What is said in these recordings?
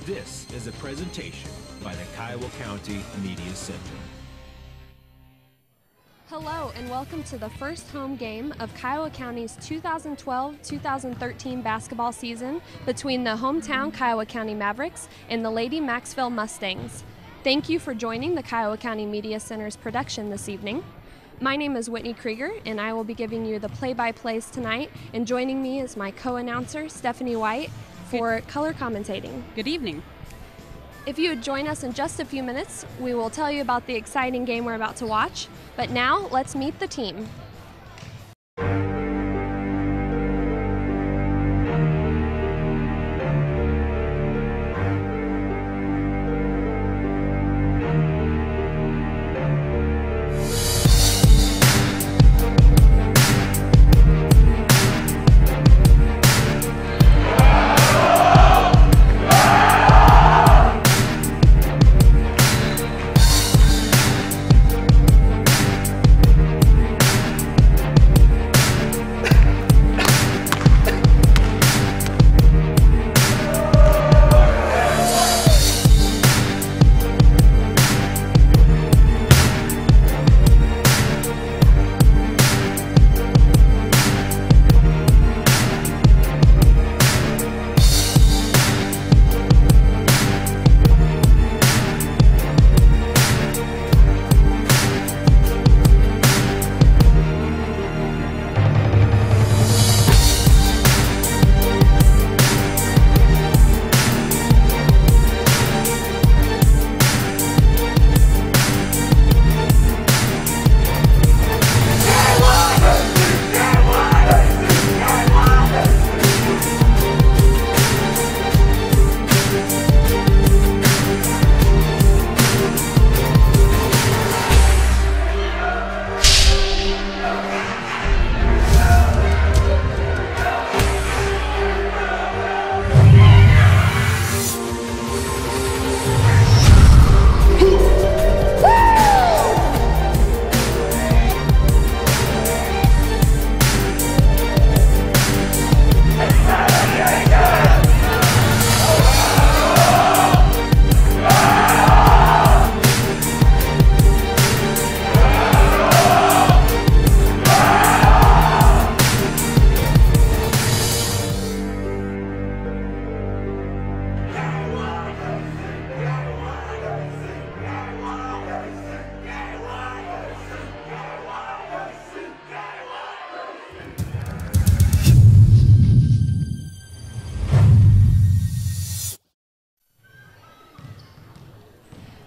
This is a presentation by the Kiowa County Media Center. Hello and welcome to the first home game of Kiowa County's 2012-2013 basketball season between the hometown Kiowa County Mavericks and the Lady Macksville Mustangs. Thank you for joining the Kiowa County Media Center's production this evening. My name is Whitney Krieger and I will be giving you the play-by-plays tonight, and joining me is my co-announcer Stephanie White for color commentating. Good evening. If you would join us in just a few minutes, we will tell you about the exciting game we're about to watch. But now, let's meet the team.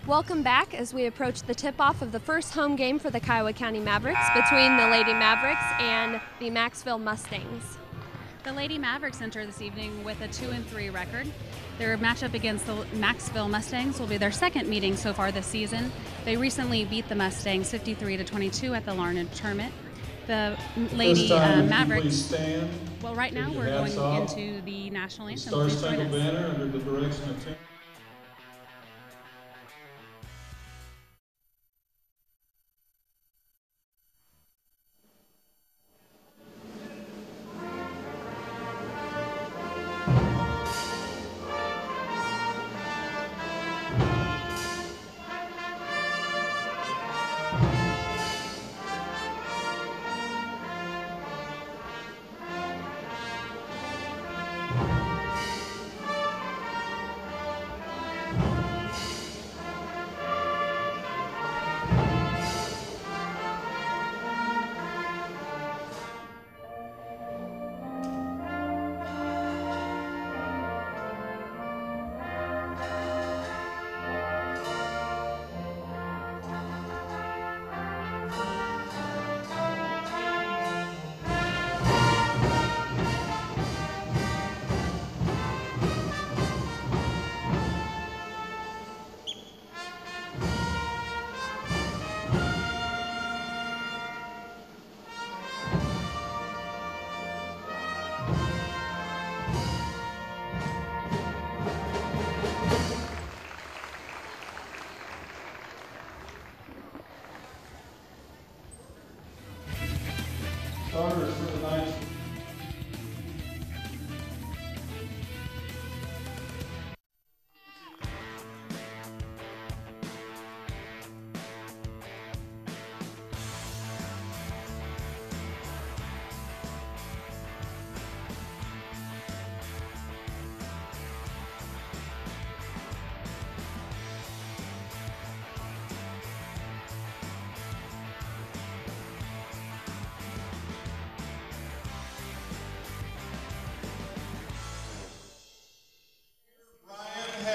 Welcome back as we approach the tip-off of the first home game for the Kiowa County Mavericks between the Lady Mavericks and the Macksville Mustangs. The Lady Mavericks enter this evening with a 2-3 record. Their matchup against the Macksville Mustangs will be their second meeting so far this season. They recently beat the Mustangs 53-22 at the Larned tournament. The Lady Mavericks. Well, right now we're going into the national anthem. Please join us. Banner under the direction of Tim.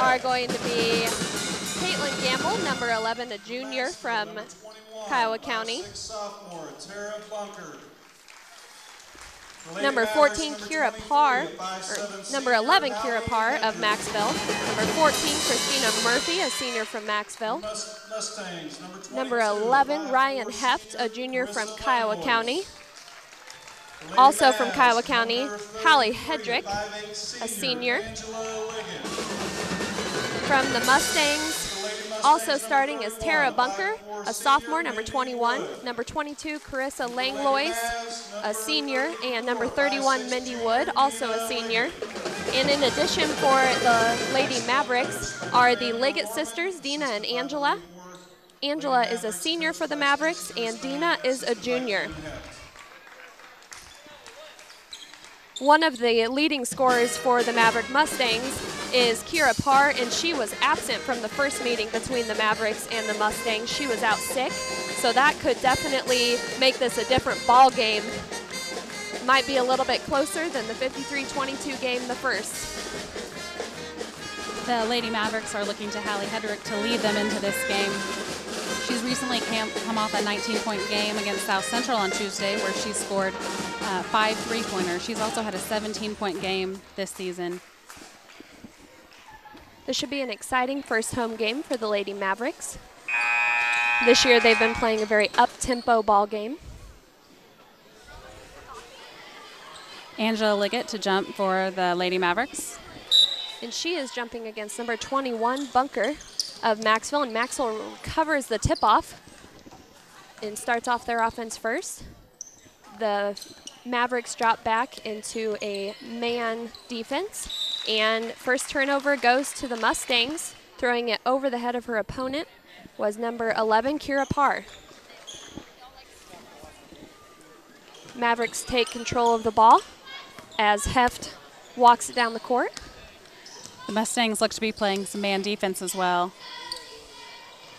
are going to be Caitlin Gamble, number 11, a junior from Kiowa County. Sophomore, Tara Bunker. Number 14, Kira Parr, or number 11, Kira Parr of Macksville. Number 14, Christina Murphy, a senior from Macksville. Mustangs, Number 11, Ryan Heft, a junior from Kiowa County. Also from Kiowa County, Hallie Hedrick, a senior. From the Mustangs, also starting is Tara Bunker, a sophomore, number 21. Number 22, Carissa Langlois, a senior. And number 31, Mindy Wood, also a senior. And in addition for the Lady Mavericks are the Liggett sisters, Dina and Angela. Angela is a senior for the Mavericks, and Dina is a junior. One of the leading scorers for the Maverick Mustangs is Kira Parr, and she was absent from the first meeting between the Mavericks and the Mustangs. She was out sick, so that could definitely make this a different ball game. Might be a little bit closer than the 53-22 game the first. The Lady Mavericks are looking to Hallie Hedrick to lead them into this game. She's recently come off a 19-point game against South Central on Tuesday where she scored 5 3-pointers. She's also had a 17-point game this season. This should be an exciting first home game for the Lady Mavericks. This year they've been playing a very up-tempo ball game. Angela Liggett to jump for the Lady Mavericks. And she is jumping against number 21, Bunker of Macksville, and Macksville recovers the tip-off and starts off their offense first. The Mavericks drop back into a man defense, and first turnover goes to the Mustangs. Throwing it over the head of her opponent was number 11, Kira Parr. Mavericks take control of the ball as Heft walks it down the court. The Mustangs look to be playing some man defense as well,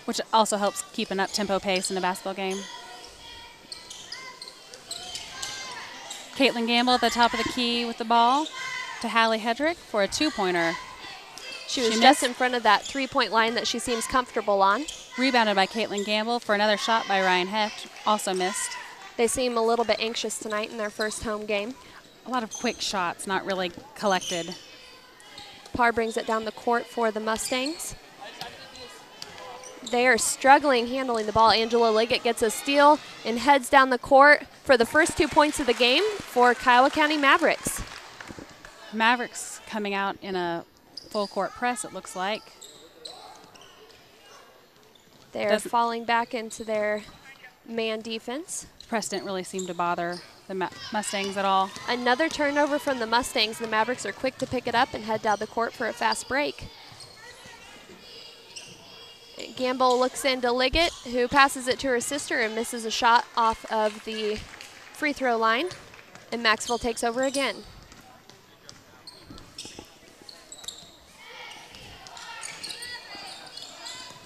which also helps keep an up-tempo pace in a basketball game. Caitlin Gamble at the top of the key with the ball to Hallie Hedrick for a 2-pointer. She was just in front of that 3-point line that she seems comfortable on. Rebounded by Caitlin Gamble for another shot by Ryan Heft, also missed. They seem a little bit anxious tonight in their first home game. A lot of quick shots, not really collected. Parr brings it down the court for the Mustangs. They are struggling handling the ball. Angela Liggett gets a steal and heads down the court for the first 2 points of the game for Kiowa County Mavericks. Mavericks coming out in a full court press, it looks like. They're falling back into their man defense. Press didn't really seem to bother the Mustangs at all. Another turnover from the Mustangs. The Mavericks are quick to pick it up and head down the court for a fast break. Gamble looks into Liggett, who passes it to her sister and misses a shot off of the free throw line. And Macksville takes over again.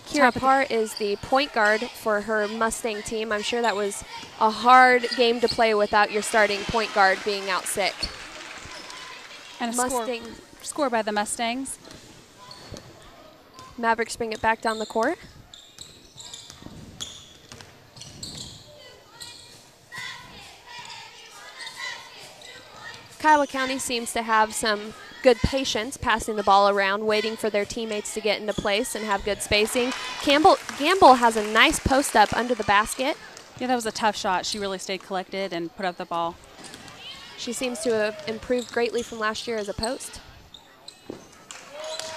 Kira Parr is the point guard for her Mustang team. I'm sure that was a hard game to play without your starting point guard being out sick. And a score by the Mustangs. Mavericks bring it back down the court. Kiowa County seems to have some good patience passing the ball around, waiting for their teammates to get into place and have good spacing. Gamble has a nice post up under the basket. Yeah, that was a tough shot. She really stayed collected and put up the ball. She seems to have improved greatly from last year as a post.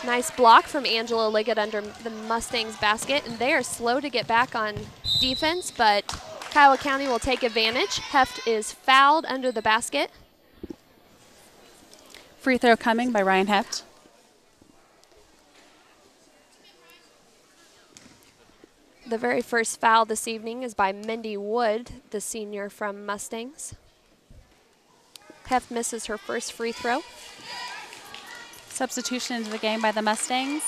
Nice block from Angela Liggett under the Mustangs basket, and they are slow to get back on defense, but Kiowa County will take advantage. Heft is fouled under the basket. Free throw coming by Ryan Heft. The very first foul this evening is by Mindy Wood, the senior from Mustangs. Heft misses her first free throw. Substitution into the game by the Mustangs.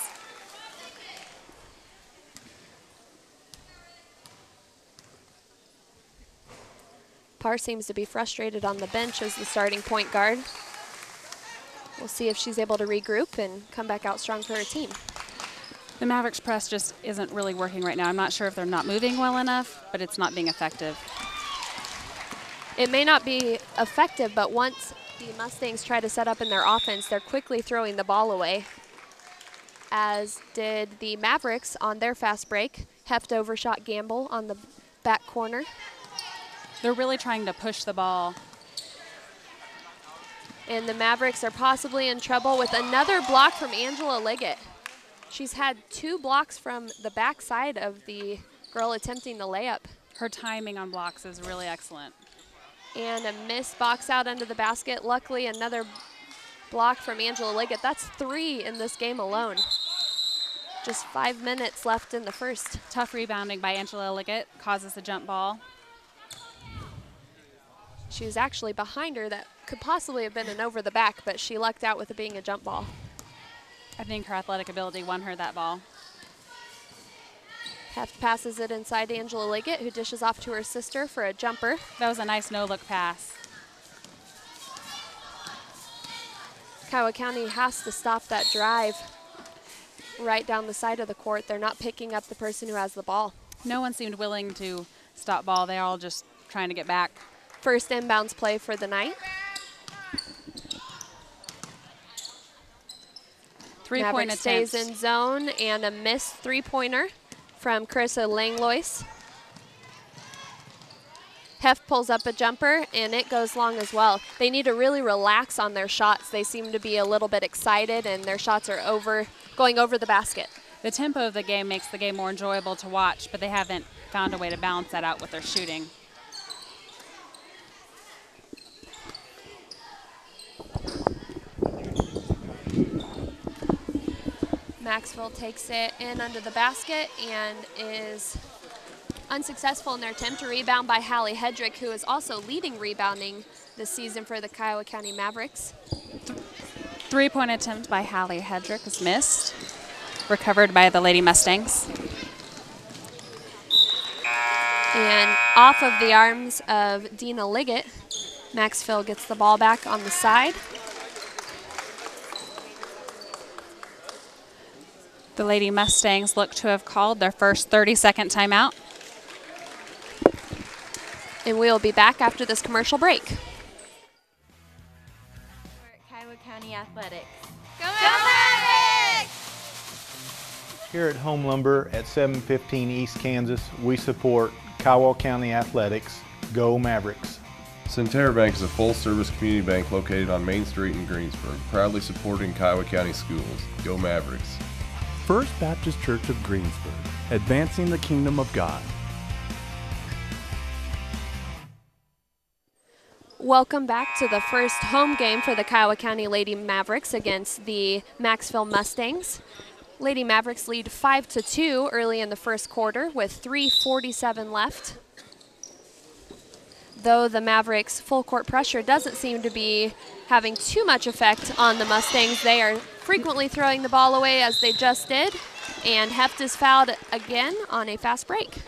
Parr seems to be frustrated on the bench as the starting point guard. We'll see if she's able to regroup and come back out strong for her team. The Mavericks press just isn't really working right now. I'm not sure if they're not moving well enough, but it's not being effective. It may not be effective, but once the Mustangs try to set up in their offense, they're quickly throwing the ball away, as did the Mavericks on their fast break. Heft overshot Gamble on the back corner. They're really trying to push the ball. And the Mavericks are possibly in trouble with another block from Angela Liggett. She's had 2 blocks from the backside of the girl attempting the layup. Her timing on blocks is really excellent. And a missed box out under the basket. Luckily, another block from Angela Liggett. That's 3 in this game alone. Just 5 minutes left in the first. Tough rebounding by Angela Liggett causes the jump ball. She was actually behind her. That could possibly have been an over the back, but she lucked out with it being a jump ball. I think her athletic ability won her that ball. Heft passes it inside to Angela Liggett, who dishes off to her sister for a jumper. That was a nice no-look pass. Kiowa County has to stop that drive right down the side of the court. They're not picking up the person who has the ball. No one seemed willing to stop ball. They're all just trying to get back. First inbounds play for the night. Three-point Maverick stays attempt. in zone, and a missed three-pointer from Carissa Langlois. Heft pulls up a jumper, and it goes long as well. They need to really relax on their shots. They seem to be a little bit excited, and their shots are going over the basket. The tempo of the game makes the game more enjoyable to watch, but they haven't found a way to balance that out with their shooting. Macksville takes it in under the basket and is unsuccessful in their attempt to rebound by Hallie Hedrick, who is also leading rebounding this season for the Kiowa County Mavericks. Three-point attempt by Hallie Hedrick is missed. Recovered by the Lady Mustangs. And off of the arms of Dina Liggett, Macksville gets the ball back on the side. The Lady Mustangs look to have called their first 30-second timeout. And we'll be back after this commercial break. Kiowa County Athletics. Go Mavericks! Here at Home Lumber at 715 East Kansas, we support Kiowa County Athletics. Go Mavericks! Centera Bank is a full-service community bank located on Main Street in Greensburg, proudly supporting Kiowa County schools. Go Mavericks! First Baptist Church of Greensburg, advancing the kingdom of God. Welcome back to the first home game for the Kiowa County Lady Mavericks against the Macksville Mustangs. Lady Mavericks lead 5-2 early in the first quarter with 3:47 left. Though the Mavericks' full court pressure doesn't seem to be having too much effect on the Mustangs, they are frequently throwing the ball away as they just did, and Heft is fouled again on a fast break.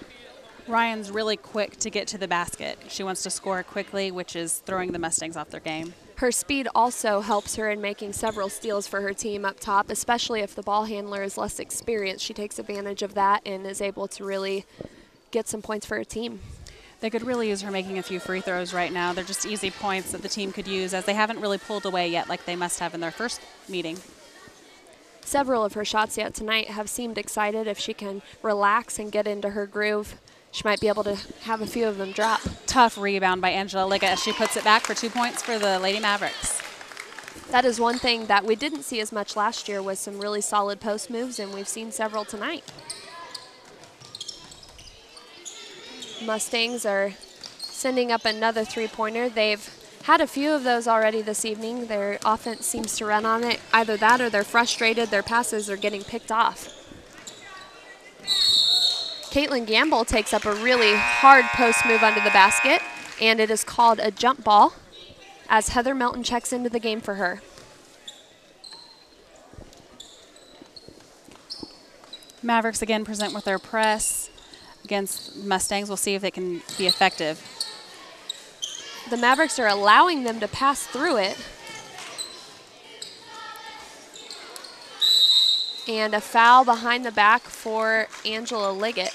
Ryan's really quick to get to the basket. She wants to score quickly, which is throwing the Mustangs off their game. Her speed also helps her in making several steals for her team up top, especially if the ball handler is less experienced. She takes advantage of that and is able to really get some points for her team. They could really use her making a few free throws right now. They're just easy points that the team could use, as they haven't really pulled away yet like they must have in their first meeting. Several of her shots yet tonight have seemed excited. If she can relax and get into her groove, she might be able to have a few of them drop. Tough rebound by Angela Liggett as she puts it back for 2 points for the Lady Mavericks. That is one thing that we didn't see as much last year, was some really solid post moves, and we've seen several tonight. Mustangs are sending up another three-pointer. They've had a few of those already this evening. Their offense seems to run on it. Either that or they're frustrated. Their passes are getting picked off. Caitlin Gamble takes up a really hard post move under the basket, and it is called a jump ball as Heather Melton checks into the game for her. Mavericks again present with their press against Mustangs. We'll see if they can be effective. The Mavericks are allowing them to pass through it. And a foul behind the back for Angela Liggett.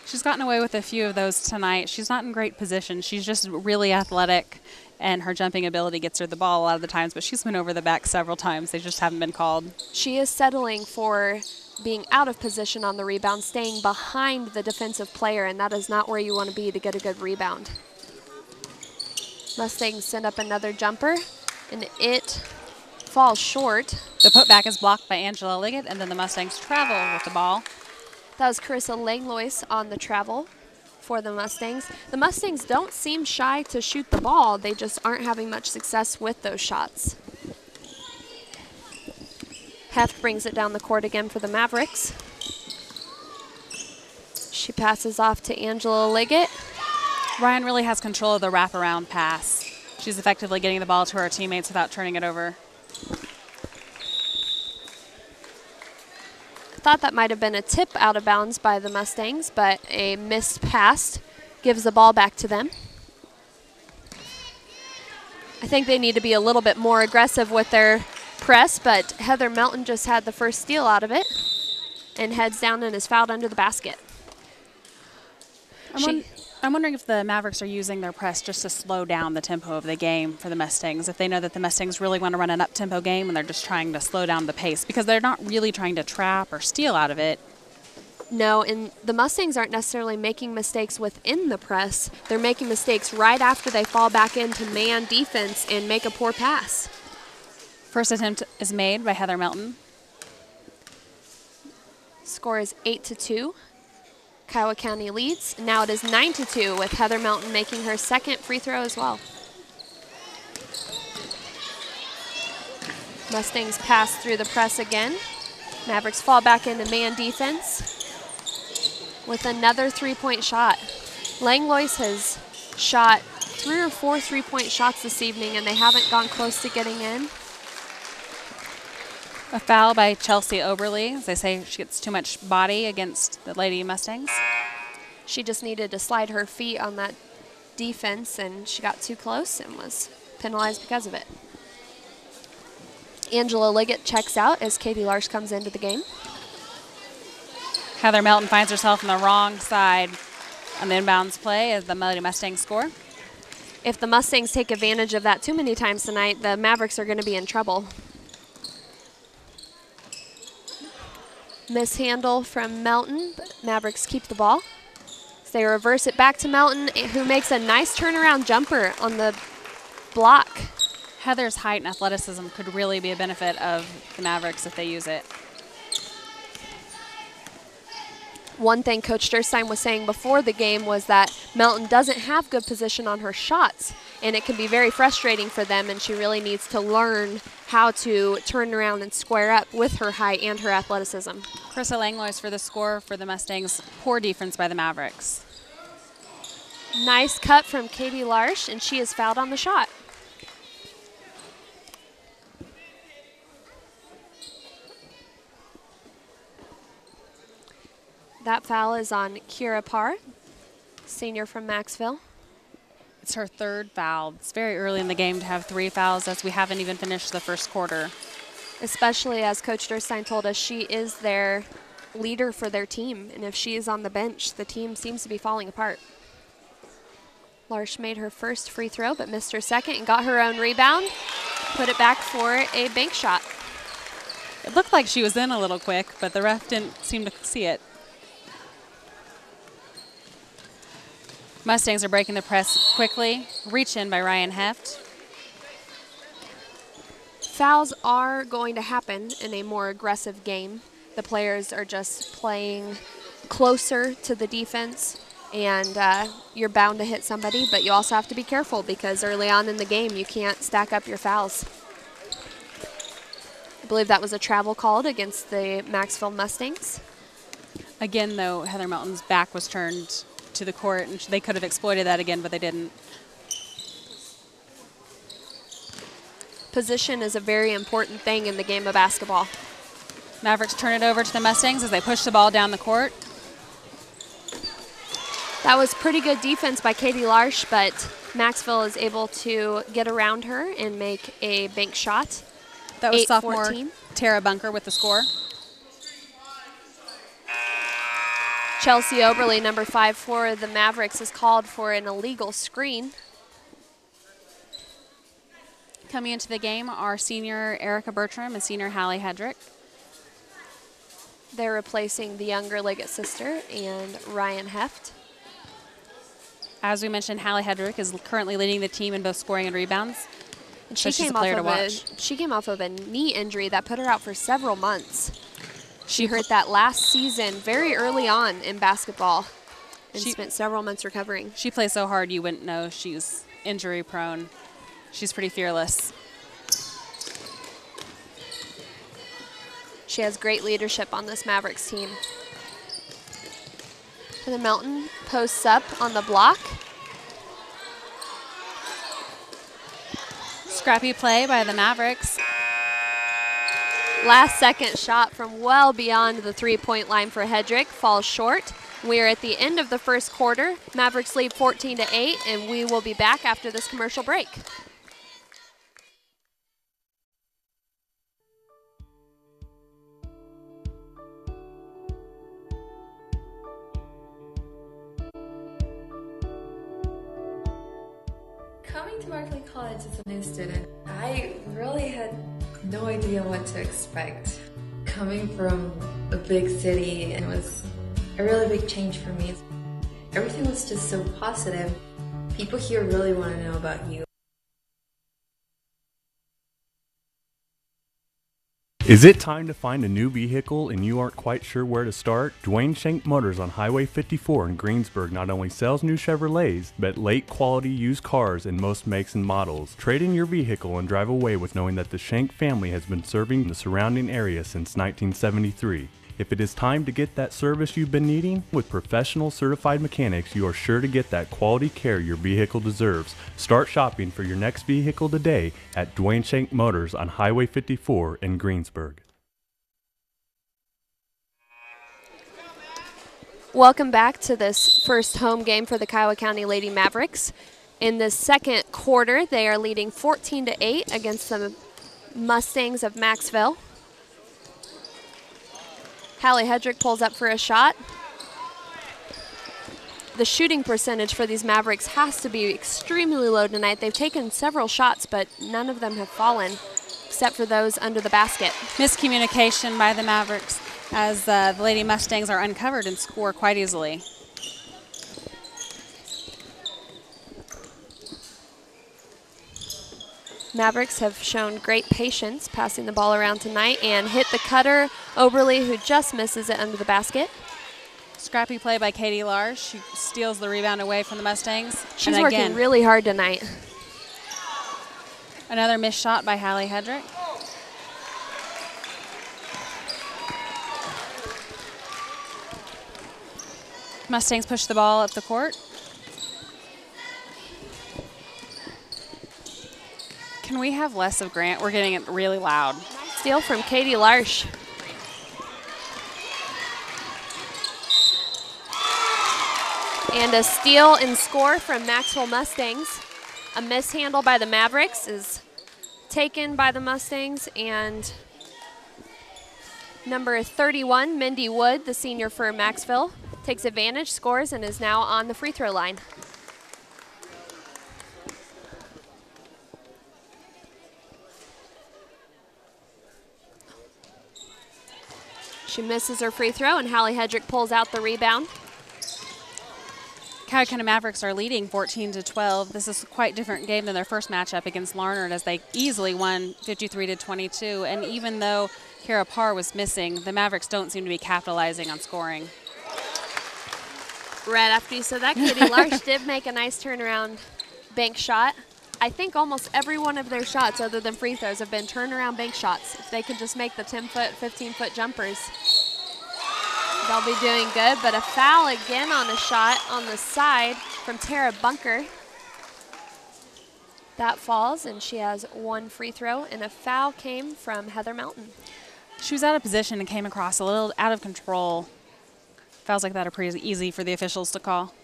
She's gotten away with a few of those tonight. She's not in great position. She's just really athletic, and her jumping ability gets her the ball a lot of the times, but she's been over the back several times. They just haven't been called. She is settling for being out of position on the rebound, staying behind the defensive player, and that is not where you want to be to get a good rebound. Mustangs send up another jumper, and it falls short. The putback is blocked by Angela Liggett, and then the Mustangs travel with the ball. That was Carissa Langlois on the travel for the Mustangs. The Mustangs don't seem shy to shoot the ball. They just aren't having much success with those shots. Heft brings it down the court again for the Mavericks. She passes off to Angela Liggett. Ryan really has control of the wraparound pass. She's effectively getting the ball to her teammates without turning it over. Thought that might have been a tip out of bounds by the Mustangs, but a missed pass gives the ball back to them. I think they need to be a little bit more aggressive with their press, but Heather Melton just had the first steal out of it and heads down and is fouled under the basket. I'm wondering if the Mavericks are using their press just to slow down the tempo of the game for the Mustangs, if they know that the Mustangs really want to run an up-tempo game and they're just trying to slow down the pace, because they're not really trying to trap or steal out of it. No, and the Mustangs aren't necessarily making mistakes within the press. They're making mistakes right after they fall back into man defense and make a poor pass. First attempt is made by Heather Melton. Score is 8-2. Kiowa County leads. Now it is 9-2 with Heather Melton making her second free throw as well. Mustangs pass through the press again. Mavericks fall back into man defense with another three-point shot. Langlois has shot 3 or 4 three-point shots this evening, and they haven't gone close to getting in. A foul by Chelsea Oberly. As they say, she gets too much body against the Lady Mustangs. She just needed to slide her feet on that defense, and she got too close and was penalized because of it. Angela Liggett checks out as Katie Larsh comes into the game. Heather Melton finds herself on the wrong side on the inbounds play as the Lady Mustangs score. If the Mustangs take advantage of that too many times tonight, the Mavericks are going to be in trouble. Mishandle from Melton, but Mavericks keep the ball. So they reverse it back to Melton, who makes a nice turnaround jumper on the block. Heather's height and athleticism could really be a benefit of the Mavericks if they use it. One thing Coach Durstein was saying before the game was that Melton doesn't have good position on her shots, and it can be very frustrating for them, and she really needs to learn how to turn around and square up with her height and her athleticism. Carissa Langlois for the score for the Mustangs. Poor defense by the Mavericks. Nice cut from Katie Larsh, and she is fouled on the shot. That foul is on Kira Parr, senior from Macksville. It's her third foul. It's very early in the game to have 3 fouls as we haven't even finished the first quarter. Especially as Coach Durstein told us, she is their leader for their team, and if she is on the bench, the team seems to be falling apart. Larsh made her first free throw, but missed her second and got her own rebound. Put it back for a bank shot. It looked like she was in a little quick, but the ref didn't seem to see it. Mustangs are breaking the press quickly. Reach in by Ryan Heft. Fouls are going to happen in a more aggressive game. The players are just playing closer to the defense, and you're bound to hit somebody, but you also have to be careful because early on in the game you can't stack up your fouls. I believe that was a travel called against the Macksville Mustangs. Again, though, Heather Melton's back was turned to the court, and they could have exploited that again, but they didn't. Position is a very important thing in the game of basketball. Mavericks turn it over to the Mustangs as they push the ball down the court. That was pretty good defense by Katie Larsh, but Macksville is able to get around her and make a bank shot. That was 8-14. sophomore Tara Bunker with the score. Chelsea Oberly, number 5 for the Mavericks, is called for an illegal screen. Coming into the game are senior Erica Bertram and senior Hallie Hedrick. They're replacing the younger Liggett sister and Ryan Heft. As we mentioned, Hallie Hedrick is currently leading the team in both scoring and rebounds. And so she's a player to watch. She came off of a knee injury that put her out for several months. She hurt that last season very early on in basketball and spent several months recovering. She plays so hard you wouldn't know she's injury prone. She's pretty fearless. She has great leadership on this Mavericks team. Heather Melton posts up on the block. Scrappy play by the Mavericks. Last second shot from well beyond the three-point line for Hedrick falls short. We are at the end of the first quarter. Mavericks lead 14-8, and we will be back after this commercial break. Coming to Markley College as a new student, I really had no idea what to expect. Coming from a big city, it was a really big change for me. Everything was just so positive. People here really want to know about you. Is it time to find a new vehicle and you aren't quite sure where to start? Dwayne Shank Motors on Highway 54 in Greensburg not only sells new Chevrolets, but late quality used cars in most makes and models. Trade in your vehicle and drive away with knowing that the Shank family has been serving the surrounding area since 1973. If it is time to get that service you've been needing, with professional certified mechanics, you are sure to get that quality care your vehicle deserves. Start shopping for your next vehicle today at Dwayne Shank Motors on Highway 54 in Greensburg. Welcome back to this first home game for the Kiowa County Lady Mavericks. In the second quarter, they are leading 14-8 against the Mustangs of Macksville. Hallie Hedrick pulls up for a shot. The shooting percentage for these Mavericks has to be extremely low tonight. They've taken several shots, but none of them have fallen, except for those under the basket. Miscommunication by the Mavericks as the Lady Mustangs are uncovered and score quite easily. Mavericks have shown great patience passing the ball around tonight and hit the cutter, Oberly, who just misses it under the basket. Scrappy play by Katie Lars. She steals the rebound away from the Mustangs. She's working really hard tonight. Another missed shot by Hallie Hedrick. Mustangs push the ball up the court. Can we have less of Grant? We're getting it really loud. Steal from Katie Larsh. And a steal and score from Macksville Mustangs. A mishandle by the Mavericks is taken by the Mustangs, and number 31, Mindy Wood, the senior for Macksville, takes advantage, scores, and is now on the free throw line. She misses her free throw, and Hallie Hedrick pulls out the rebound. Kiowa County Mavericks are leading 14-12. This is a quite different game than their first matchup against Larned, as they easily won 53-22. And even though Kara Parr was missing, the Mavericks don't seem to be capitalizing on scoring. Right after you said that, Katie Larsh did make a nice turnaround bank shot. I think almost every one of their shots, other than free throws, have been turnaround bank shots. If they can just make the 10-foot, 15-foot jumpers, they'll be doing good. But a foul again on a shot on the side from Tara Bunker. That falls, and she has one free throw, and a foul came from Heather Melton. She was out of position and came across a little out of control. Fouls like that are pretty easy for the officials to call.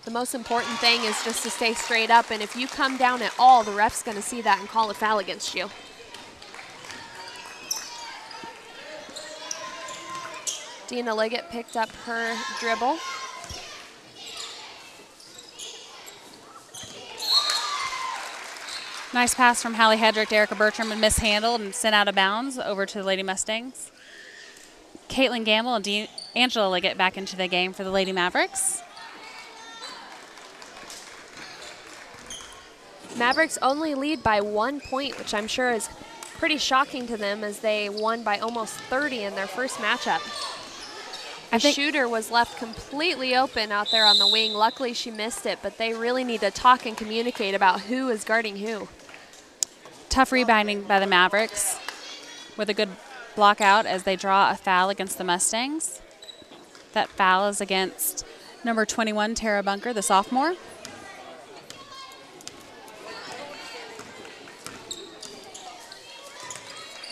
The most important thing is just to stay straight up, and if you come down at all, the ref's going to see that and call a foul against you. Dina Liggett picked up her dribble. Nice pass from Hallie Hedrick to Erica Bertram and mishandled and sent out of bounds over to the Lady Mustangs. Caitlin Gamble and Angela Liggett back into the game for the Lady Mavericks. Mavericks only lead by 1 point, which I'm sure is pretty shocking to them as they won by almost 30 in their first matchup. A shooter was left completely open out there on the wing. Luckily, she missed it, but they really need to talk and communicate about who is guarding who. Tough rebounding by the Mavericks with a good block out as they draw a foul against the Mustangs. That foul is against number 21, Tara Bunker, the sophomore.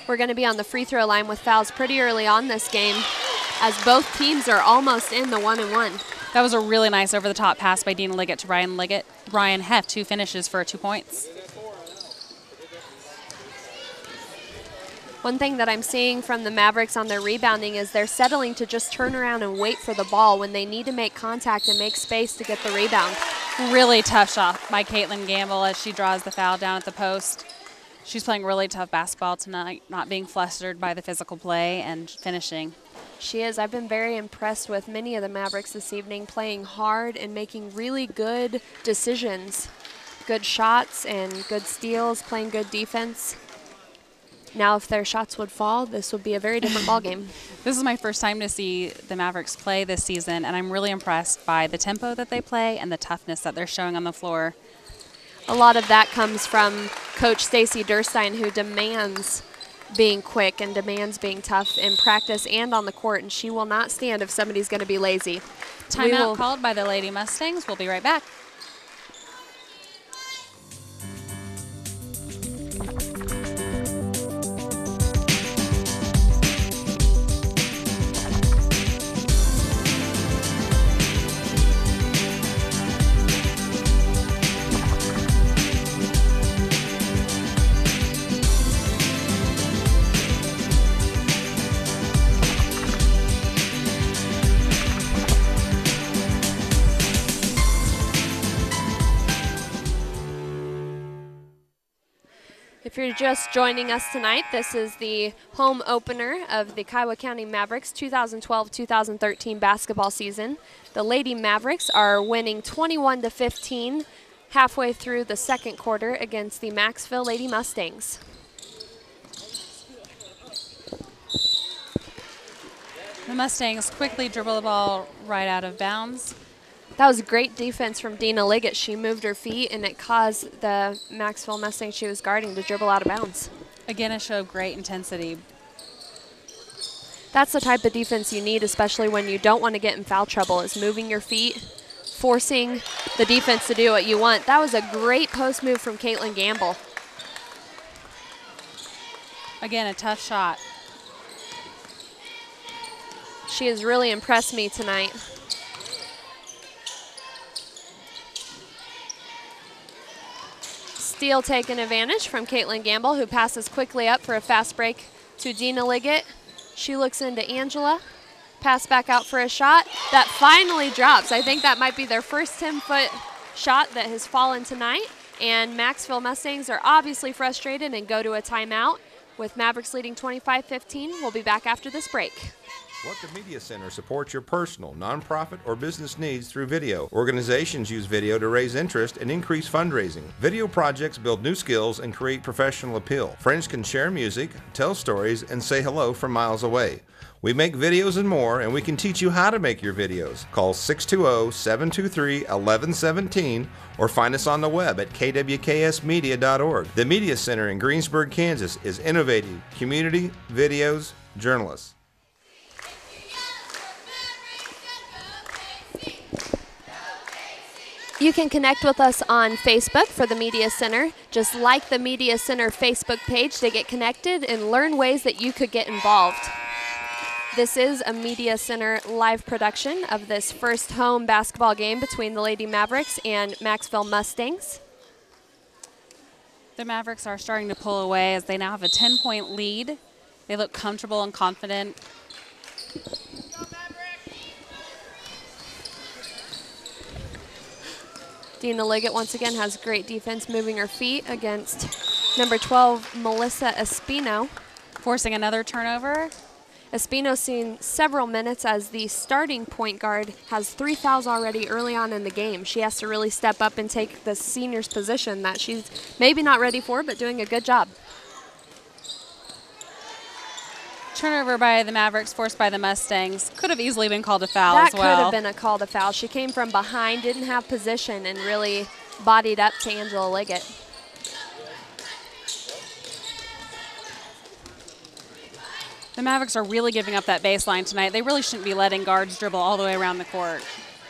We're going to be on the free throw line with fouls pretty early on this game, as both teams are almost in the 1-and-1. That was a really nice over-the-top pass by Dina Liggett to Ryan Liggett. Ryan Heft, 2 finishes for 2 points. One thing that I'm seeing from the Mavericks on their rebounding is they're settling to just turn around and wait for the ball when they need to make contact and make space to get the rebound. Really tough shot by Caitlin Gamble as she draws the foul down at the post. She's playing really tough basketball tonight, not being flustered by the physical play and finishing. She is. I've been very impressed with many of the Mavericks this evening, playing hard and making really good decisions. Good shots and good steals, playing good defense. Now, if their shots would fall, this would be a very different ballgame. This is my first time to see the Mavericks play this season, and I'm really impressed by the tempo that they play and the toughness that they're showing on the floor. A lot of that comes from Coach Stacy Durstein, who demands being quick and demands being tough in practice and on the court, and she will not stand if somebody's going to be lazy. Timeout called by the Lady Mustangs. We'll be right back. If you're just joining us tonight, this is the home opener of the Kiowa County Mavericks 2012-2013 basketball season. The Lady Mavericks are winning 21-15 halfway through the second quarter against the Macksville Lady Mustangs. The Mustangs quickly dribble the ball right out of bounds. That was great defense from Dina Liggett. She moved her feet, and it caused the Macksville Mustangs she was guarding to dribble out of bounds. Again, a show of great intensity. That's the type of defense you need, especially when you don't want to get in foul trouble, is moving your feet, forcing the defense to do what you want. That was a great post move from Caitlin Gamble. Again, a tough shot. She has really impressed me tonight. Steal taken advantage from Caitlin Gamble, who passes quickly up for a fast break to Dina Liggett. She looks into Angela. Pass back out for a shot. That finally drops. I think that might be their first 10-foot shot that has fallen tonight. And Macksville Mustangs are obviously frustrated and go to a timeout with Mavericks leading 25-15. We'll be back after this break. Let the Media Center support your personal, nonprofit, or business needs through video. Organizations use video to raise interest and increase fundraising. Video projects build new skills and create professional appeal. Friends can share music, tell stories, and say hello from miles away. We make videos and more, and we can teach you how to make your videos. Call 620-723-1117 or find us on the web at kwksmedia.org. The Media Center in Greensburg, Kansas is innovating community, videos, journalists. You can connect with us on Facebook for the Media Center. Just like the Media Center Facebook page to get connected and learn ways that you could get involved. This is a Media Center live production of this first home basketball game between the Lady Mavericks and Macksville Mustangs. The Mavericks are starting to pull away as they now have a 10-point lead. They look comfortable and confident. Dina Liggett once again has great defense, moving her feet against number 12, Melissa Espino. Forcing another turnover. Espino's seen several minutes as the starting point guard, has 3 fouls already early on in the game. She has to really step up and take the senior's position that she's maybe not ready for, but doing a good job. Turnover by the Mavericks, forced by the Mustangs. Could have easily been called a foul That as well. could have been a call to foul. She came from behind, didn't have position, and really bodied up to Angela Liggett. The Mavericks are really giving up that baseline tonight. They really shouldn't be letting guards dribble all the way around the court.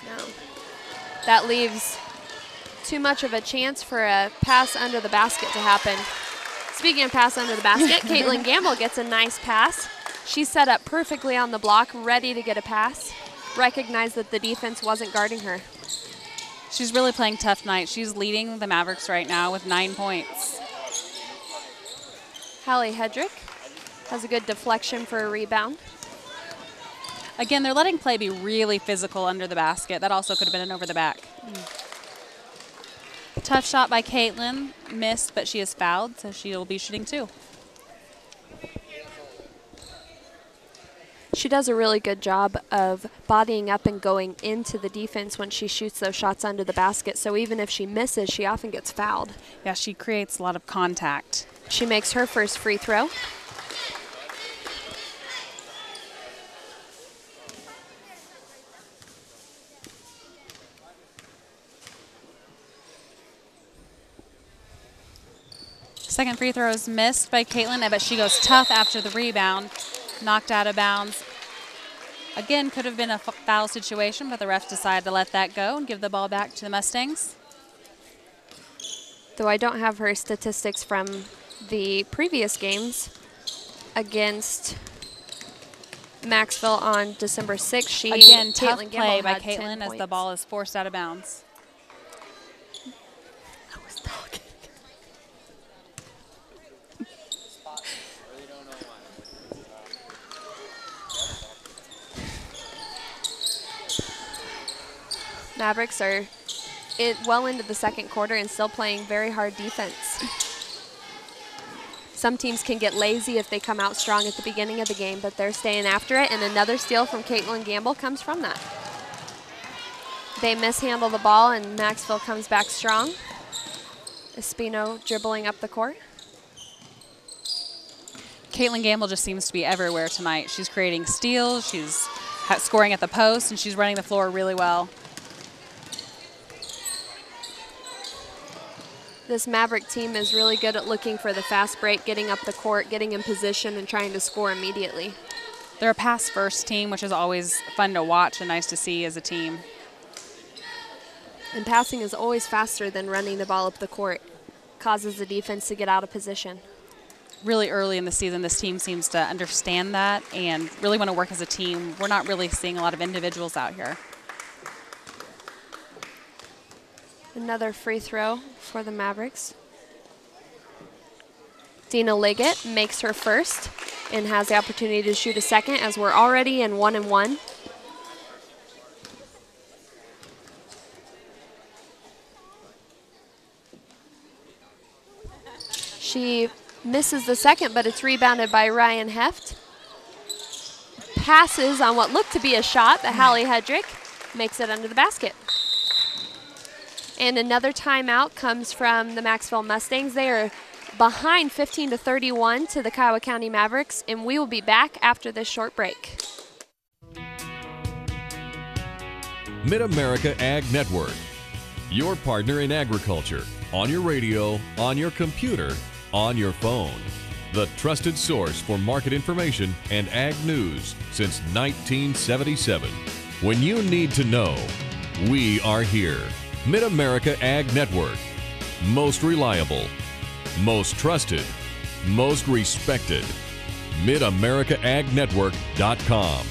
No. That leaves too much of a chance for a pass under the basket to happen. Speaking of pass under the basket, Caitlin Gamble gets a nice pass. She's set up perfectly on the block, ready to get a pass. Recognized that the defense wasn't guarding her. She's really playing tough tonight. She's leading the Mavericks right now with 9 points. Hallie Hedrick has a good deflection for a rebound. Again, they're letting play be really physical under the basket. That also could have been an over the back. Tough shot by Caitlin. Missed, but she is fouled, so she'll be shooting 2. She does a really good job of bodying up and going into the defense when she shoots those shots under the basket. So even if she misses, she often gets fouled. Yeah, she creates a lot of contact. She makes her first free throw. Second free throw is missed by Caitlin, but she goes tough after the rebound. Knocked out of bounds. Again, could have been a foul situation, but the refs decided to let that go and give the ball back to the Mustangs. Though I don't have her statistics from the previous games against Macksville on December 6th. Again, tough play by Caitlin as the ball is forced out of bounds. I was talking. Mavericks are well into the second quarter and still playing very hard defense. Some teams can get lazy if they come out strong at the beginning of the game, but they're staying after it, and another steal from Caitlin Gamble comes from that. They mishandle the ball, and Macksville comes back strong. Espino dribbling up the court. Caitlin Gamble just seems to be everywhere tonight. She's creating steals, she's scoring at the post, and she's running the floor really well. This Maverick team is really good at looking for the fast break, getting up the court, getting in position, and trying to score immediately. They're a pass-first team, which is always fun to watch and nice to see as a team. And passing is always faster than running the ball up the court. Causes the defense to get out of position. Really early in the season, this team seems to understand that and really want to work as a team. We're not really seeing a lot of individuals out here. Another free throw for the Mavericks. Dina Liggett makes her first and has the opportunity to shoot a second as we're already in 1-1. She misses the second, but it's rebounded by Ryan Heft. Passes on what looked to be a shot, but Hallie Hedrick makes it under the basket. And another timeout comes from the Macksville Mustangs. They are behind 15-31 to the Kiowa County Mavericks, and we will be back after this short break. Mid-America Ag Network, your partner in agriculture, on your radio, on your computer, on your phone. The trusted source for market information and ag news since 1977. When you need to know, we are here. Mid-America Ag Network. Most reliable, most trusted, most respected. MidAmericaAgNetwork.com.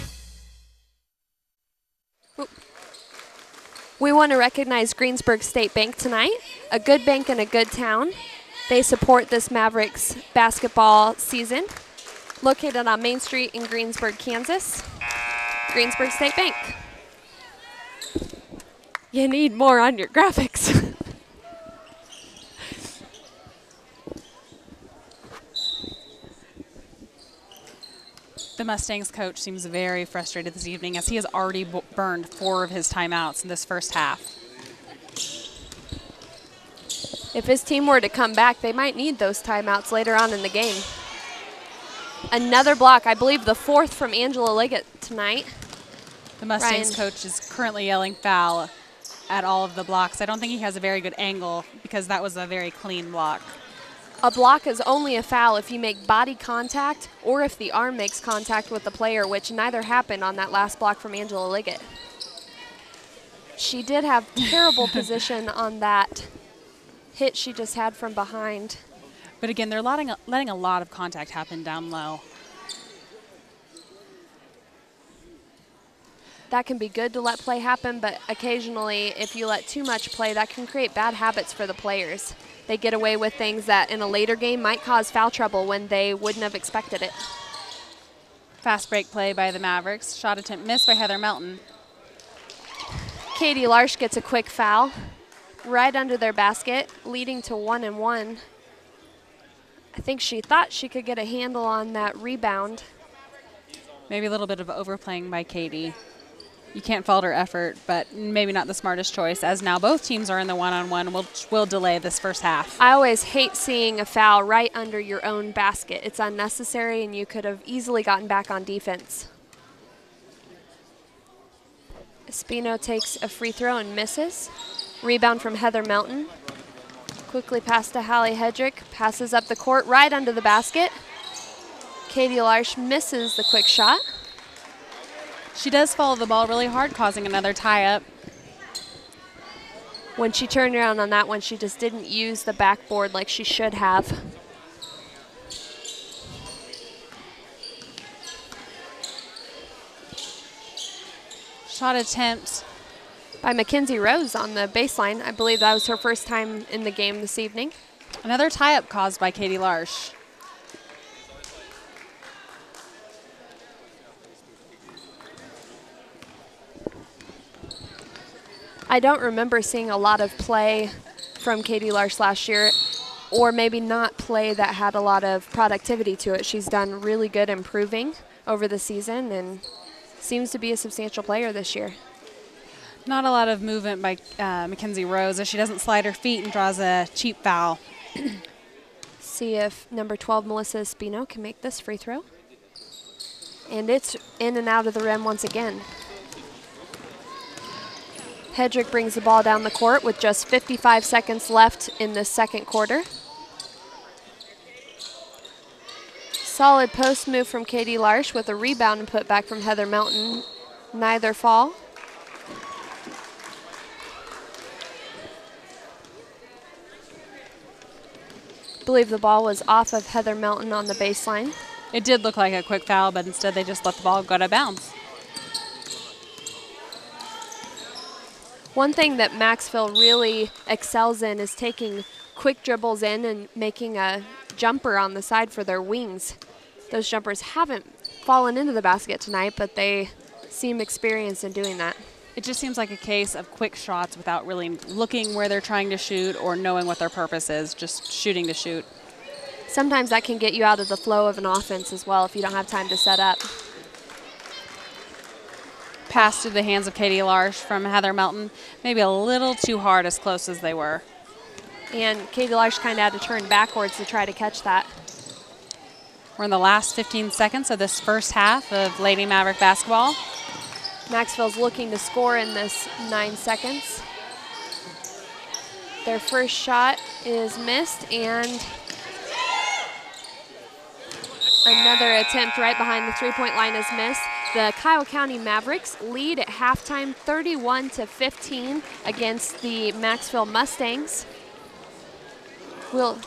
We want to recognize Greensburg State Bank tonight, a good bank in a good town. They support this Mavericks basketball season. Located on Main Street in Greensburg, Kansas. Greensburg State Bank. You need more on your graphics. The Mustangs coach seems very frustrated this evening as he has already burned 4 of his timeouts in this first half. If his team were to come back, they might need those timeouts later on in the game. Another block, I believe the 4th from Angela Liggett tonight. The Mustangs coach is currently yelling foul at all of the blocks. I don't think he has a very good angle because that was a very clean block. A block is only a foul if you make body contact or if the arm makes contact with the player, which neither happened on that last block from Angela Liggett. She did have terrible position on that hit she just had from behind. But again, they're letting a lot of contact happen down low. That can be good to let play happen, but occasionally if you let too much play, that can create bad habits for the players. They get away with things that in a later game might cause foul trouble when they wouldn't have expected it. Fast break play by the Mavericks. Shot attempt missed by Heather Melton. Katie Larsch gets a quick foul right under their basket, leading to 1-1. I think she thought she could get a handle on that rebound. Maybe a little bit of overplaying by Katie. You can't fault her effort, but maybe not the smartest choice, as now both teams are in the one-on-one, which will delay this first half. I always hate seeing a foul right under your own basket. It's unnecessary, and you could have easily gotten back on defense. Espino takes a free throw and misses. Rebound from Heather Melton. Quickly pass to Hallie Hedrick. Passes up the court right under the basket. Katie Larsch misses the quick shot. She does follow the ball really hard, causing another tie-up. When she turned around on that one, she just didn't use the backboard like she should have. Shot attempt by Mackenzie Rose on the baseline. I believe that was her first time in the game this evening. Another tie-up caused by Katie Larsch. I don't remember seeing a lot of play from Katie Larsch last year, or maybe not play that had a lot of productivity to it. She's done really good improving over the season and seems to be a substantial player this year. Not a lot of movement by Mackenzie Rose as she doesn't slide her feet and draws a cheap foul. See if number 12, Melissa Espino, can make this free throw. And it's in and out of the rim once again. Hedrick brings the ball down the court with just 55 seconds left in the second quarter. Solid post move from Katie Larsch with a rebound and put back from Heather Melton. Neither fall. I believe the ball was off of Heather Melton on the baseline. It did look like a quick foul, but instead they just let the ball go out of bounds. One thing that Macksville really excels in is taking quick dribbles in and making a jumper on the side for their wings. Those jumpers haven't fallen into the basket tonight, but they seem experienced in doing that. It just seems like a case of quick shots without really looking where they're trying to shoot or knowing what their purpose is, just shooting to shoot. Sometimes that can get you out of the flow of an offense as well if you don't have time to set up. Pass to the hands of Katie Larsch from Heather Melton. Maybe a little too hard as close as they were. And Katie Larsch kind of had to turn backwards to try to catch that. We're in the last 15 seconds of this first half of Lady Maverick basketball. Macksville's looking to score in this 9 seconds. Their first shot is missed, and another attempt right behind the three-point line is missed. The Kiowa County Mavericks lead at halftime 31-15 against the Macksville Mustangs. We'll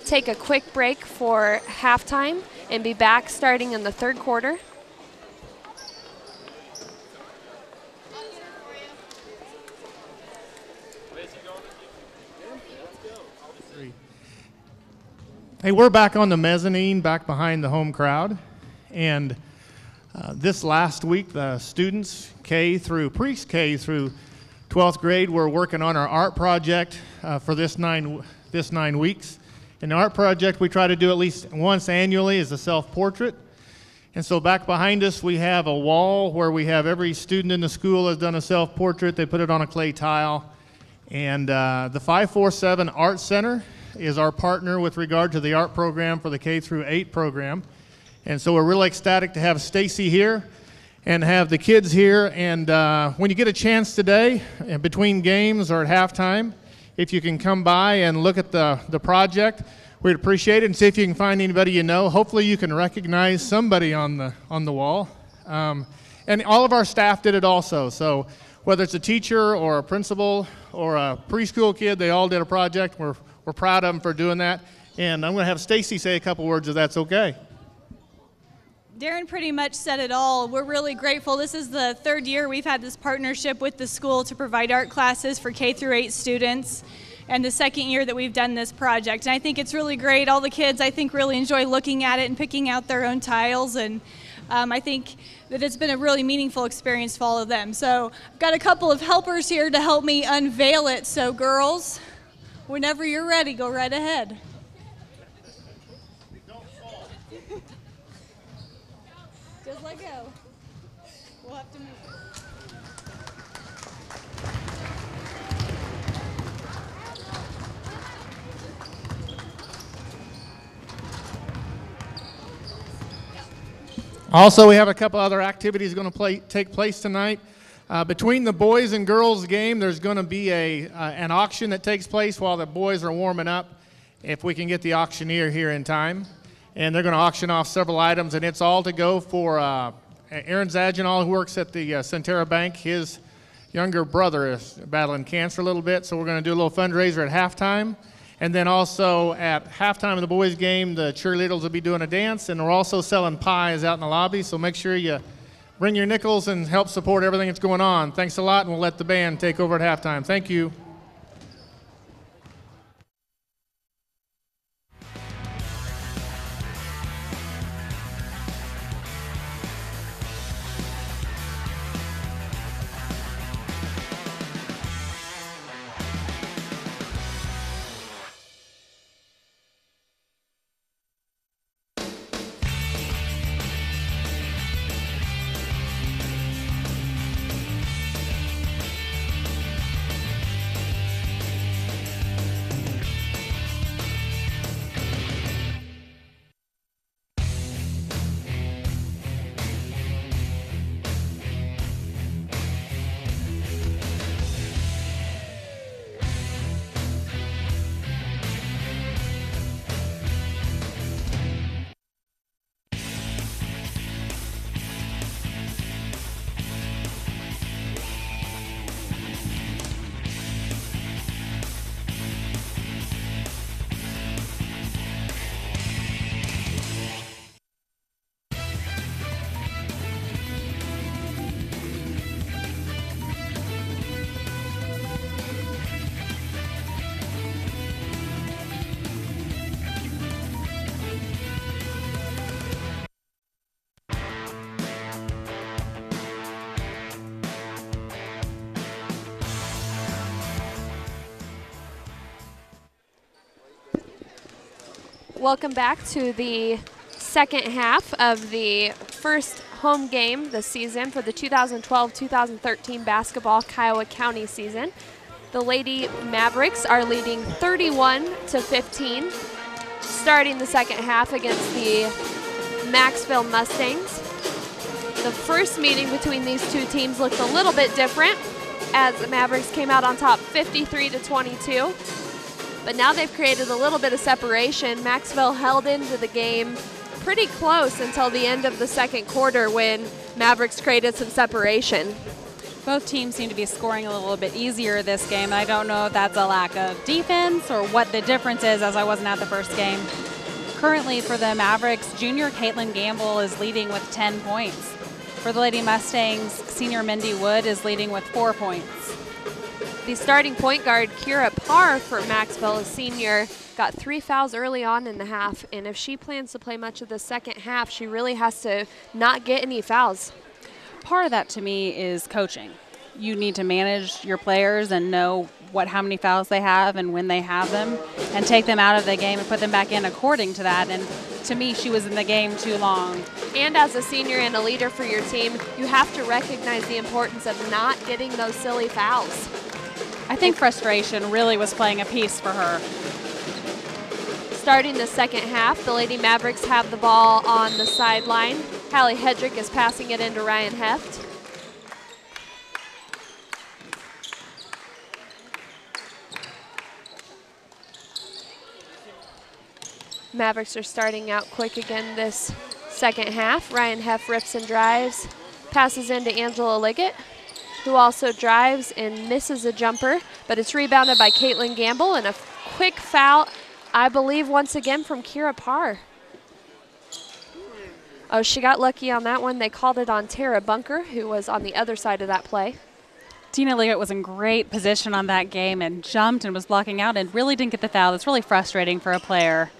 take a quick break for halftime and be back starting in the third quarter. Hey, we're back on the mezzanine, back behind the home crowd. And this last week, the students, pre-K through 12th grade, were working on our art project for this 9 weeks. In the art project, we try to do at least once annually is a self-portrait. And so back behind us, we have a wall where we have every student in the school has done a self-portrait. They put it on a clay tile. And the 547 Art Center is our partner with regard to the art program for the K through 8 program. And so we're really ecstatic to have Stacy here and have the kids here. And when you get a chance today, between games or at halftime, if you can come by and look at the project, we'd appreciate it, and see if you can find anybody you know. Hopefully you can recognize somebody on the wall. And all of our staff did it also. So whether it's a teacher or a principal or a preschool kid, they all did a project. We're proud of them for doing that. And I'm going to have Stacy say a couple words if that's okay. Darren pretty much said it all. We're really grateful. This is the third year we've had this partnership with the school to provide art classes for K through 8 students, and the second year that we've done this project. And I think it's really great. All the kids, I think, really enjoy looking at it and picking out their own tiles, and I think that it's been a really meaningful experience for all of them. So I've got a couple of helpers here to help me unveil it. So girls, whenever you're ready, go right ahead. Just let go. We'll have to move. Also, we have a couple other activities going to take place tonight. Between the boys and girls game, there's going to be an auction that takes place while the boys are warming up, if we can get the auctioneer here in time. And they're going to auction off several items, and it's all to go for Aaron Zaginal, who works at the Centera Bank. His younger brother is battling cancer a little bit, so we're going to do a little fundraiser at halftime. And then also at halftime of the boys' game, the cheerleaders will be doing a dance, and we're also selling pies out in the lobby, so make sure you bring your nickels and help support everything that's going on. Thanks a lot, and we'll let the band take over at halftime. Thank you. Welcome back to the second half of the first home game this season for the 2012-2013 basketball Kiowa County season. The Lady Mavericks are leading 31-15, starting the second half against the Macksville Mustangs. The first meeting between these two teams looked a little bit different as the Mavericks came out on top 53-22. But now they've created a little bit of separation. Macksville held into the game pretty close until the end of the second quarter when Mavericks created some separation. Both teams seem to be scoring a little bit easier this game. I don't know if that's a lack of defense or what the difference is, as I wasn't at the first game. Currently for the Mavericks, junior Caitlin Gamble is leading with 10 points. For the Lady Mustangs, senior Mindy Wood is leading with 4 points. The starting point guard, Kira Parr for Macksville, a senior, got 3 fouls early on in the half, and if she plans to play much of the second half, she really has to not get any fouls. Part of that to me is coaching. You need to manage your players and know how many fouls they have and when they have them, and take them out of the game and put them back in according to that. And to me, she was in the game too long. And as a senior and a leader for your team, you have to recognize the importance of not getting those silly fouls. I think frustration really was playing a piece for her. Starting the second half, the Lady Mavericks have the ball on the sideline. Hallie Hedrick is passing it into Ryan Heft. Mavericks are starting out quick again this second half. Ryan Heft rips and drives, passes into Angela Liggett, who also drives and misses a jumper, but it's rebounded by Caitlin Gamble, and a quick foul, I believe, once again from Kira Parr. Oh, she got lucky on that one. They called it on Tara Bunker, who was on the other side of that play. Tina Liggett was in great position on that game and jumped and was blocking out and really didn't get the foul. That's really frustrating for a player.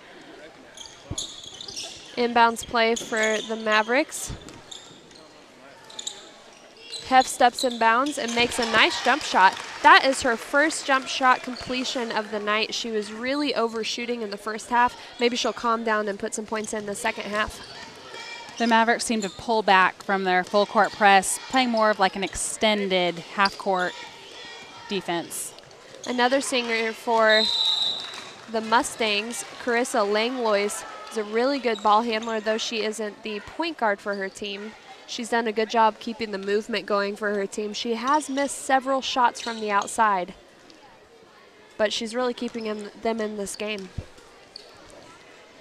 Inbounds play for the Mavericks. Heft steps in bounds and makes a nice jump shot. That is her first jump shot completion of the night. She was really overshooting in the first half. Maybe she'll calm down and put some points in the second half. The Mavericks seem to pull back from their full court press, playing more of like an extended half court defense. Another singer for the Mustangs, Carissa Langlois, is a really good ball handler, though she isn't the point guard for her team. She's done a good job keeping the movement going for her team. She has missed several shots from the outside, but she's really keeping them in this game.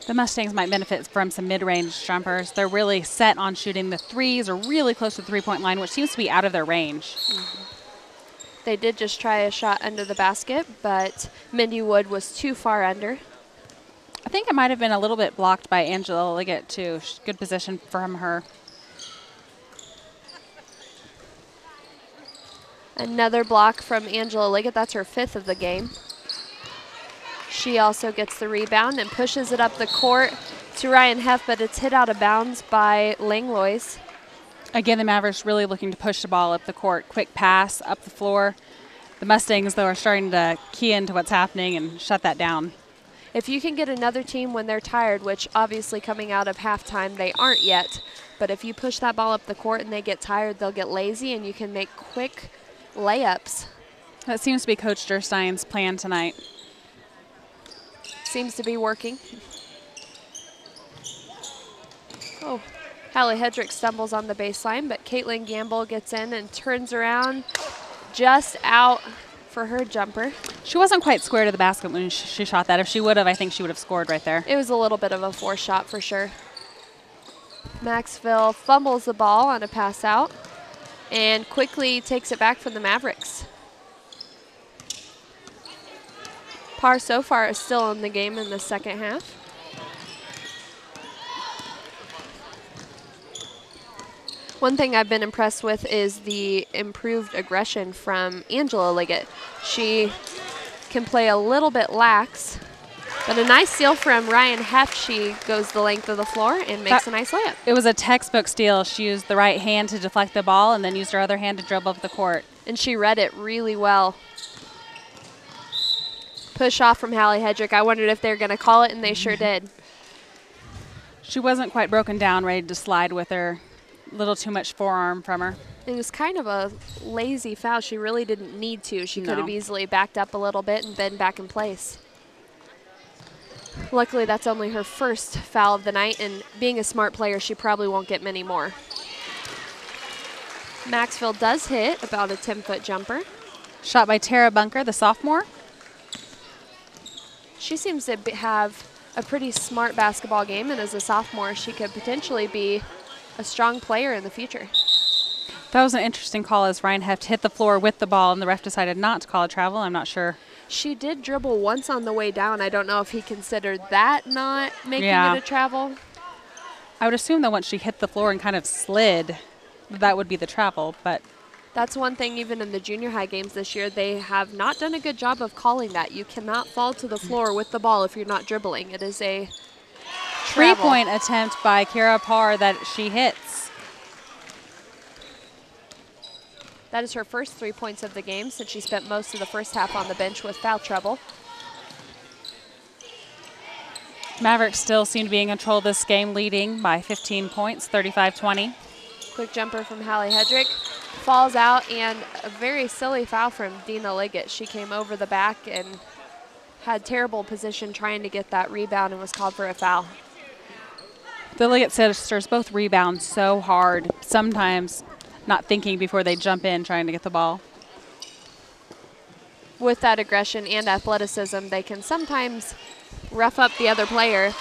The Mustangs might benefit from some mid-range jumpers. They're really set on shooting the threes or really close to the three-point line, which seems to be out of their range. They did just try a shot under the basket, but Mindy Wood was too far under. I think it might have been a little bit blocked by Angela Liggett, too. Good position from her. Another block from Angela Liggett. That's her 5th of the game. She also gets the rebound and pushes it up the court to Ryan Heft, but it's hit out of bounds by Langlois. Again, the Mavericks really looking to push the ball up the court. Quick pass up the floor. The Mustangs, though, are starting to key into what's happening and shut that down. If you can get another team when they're tired, which obviously coming out of halftime they aren't yet, but if you push that ball up the court and they get tired, they'll get lazy and you can make quick layups. That seems to be Coach Durstein's plan tonight. Seems to be working. Oh, Hallie Hedrick stumbles on the baseline, but Caitlin Gamble gets in and turns around just out for her jumper. She wasn't quite square to the basket when she shot that. If she would have, I think she would have scored right there. It was a little bit of a forced shot for sure. Macksville fumbles the ball on a pass out and quickly takes it back from the Mavericks. Parr so far is still in the game in the second half. One thing I've been impressed with is the improved aggression from Angela Liggett. She can play a little bit lax, but a nice steal from Ryan Heft. She goes the length of the floor and makes a nice layup. It was a textbook steal. She used the right hand to deflect the ball and then used her other hand to dribble up the court. And she read it really well. Push off from Hallie Hedrick. I wondered if they were going to call it, and they sure did. She wasn't quite broken down, ready to slide with her. A little too much forearm from her. It was kind of a lazy foul. She really didn't need to. She could have easily backed up a little bit and been back in place. Luckily, that's only her first foul of the night, and being a smart player, she probably won't get many more. Macksville does hit about a 10-foot jumper. Shot by Tara Bunker, the sophomore. She seems to have a pretty smart basketball game, and as a sophomore, she could potentially be a strong player in the future. That was an interesting call as Ryan Heft hit the floor with the ball, and the ref decided not to call a travel. I'm not sure. She did dribble once on the way down. I don't know if he considered that not making it a travel. I would assume that once she hit the floor and kind of slid, that would be the travel, but that's one thing even in the junior high games this year, they have not done a good job of calling that. You cannot fall to the floor with the ball if you're not dribbling. It is a travel. 3-point attempt by Kira Parr that she hits. That is her first 3 points of the game since she spent most of the first half on the bench with foul trouble. Mavericks still seem to be in control of this game, leading by 15 points, 35-20. Quick jumper from Hallie Hedrick. Falls out, and a very silly foul from Dina Liggett. She came over the back and had terrible position trying to get that rebound and was called for a foul. The Liggett sisters both rebound so hard, sometimes not thinking before they jump in trying to get the ball. With that aggression and athleticism, they can sometimes rough up the other player.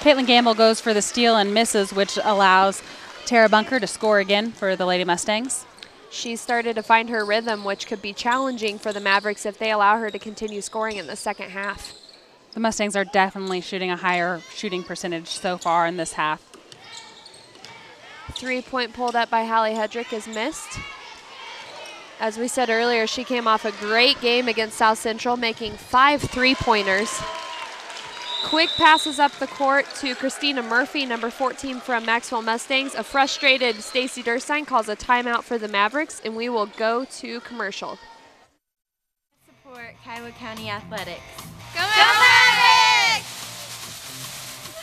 Caitlin Gamble goes for the steal and misses, which allows Tara Bunker to score again for the Lady Mustangs. She started to find her rhythm, which could be challenging for the Mavericks if they allow her to continue scoring in the second half. The Mustangs are definitely shooting a higher shooting percentage so far in this half. 3-point pulled up by Hallie Hedrick is missed. As we said earlier, she came off a great game against South Central, making 5 3-pointers. Quick passes up the court to Christina Murphy, number 14 from Macksville Mustangs. A frustrated Stacy Durstein calls a timeout for the Mavericks, and we will go to commercial. Support Kiowa County Athletics. Go Mavericks!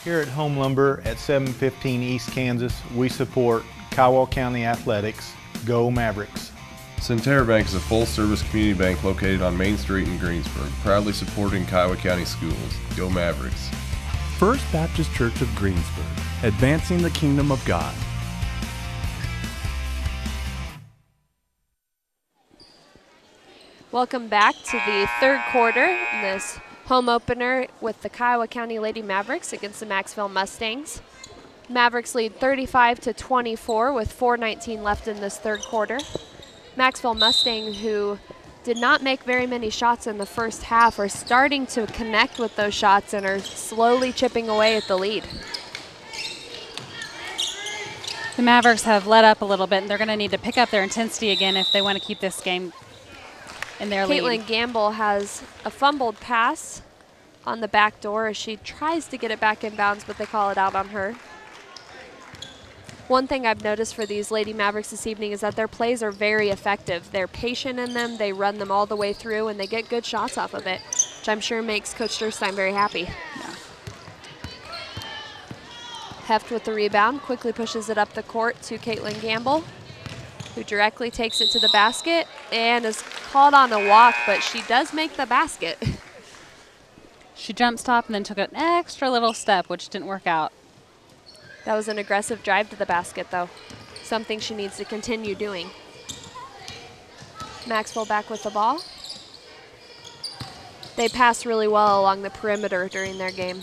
Here at Home Lumber at 715 East Kansas, we support Kiowa County Athletics. Go Mavericks! Centerra Bank is a full-service community bank located on Main Street in Greensburg, proudly supporting Kiowa County schools. Go Mavericks! First Baptist Church of Greensburg, advancing the kingdom of God. Welcome back to the third quarter in this home opener with the Kiowa County Lady Mavericks against the Macksville Mustangs. Mavericks lead 35-24 with 4:19 left in this third quarter. Macksville Mustang, who did not make very many shots in the first half, are starting to connect with those shots and are slowly chipping away at the lead. The Mavericks have let up a little bit, and they're going to need to pick up their intensity again if they want to keep this game in their lead. Caitlin Gamble has a fumbled pass on the back door as she tries to get it back in bounds, but they call it out on her. One thing I've noticed for these Lady Mavericks this evening is that their plays are very effective. They're patient in them, they run them all the way through, and they get good shots off of it, which I'm sure makes Coach Durstein very happy. Yeah. Heft with the rebound, quickly pushes it up the court to Caitlin Gamble, who directly takes it to the basket and is called on a walk, but she does make the basket. She jump stopped and then took an extra little step, which didn't work out. That was an aggressive drive to the basket, though. Something she needs to continue doing. Macksville back with the ball. They pass really well along the perimeter during their game.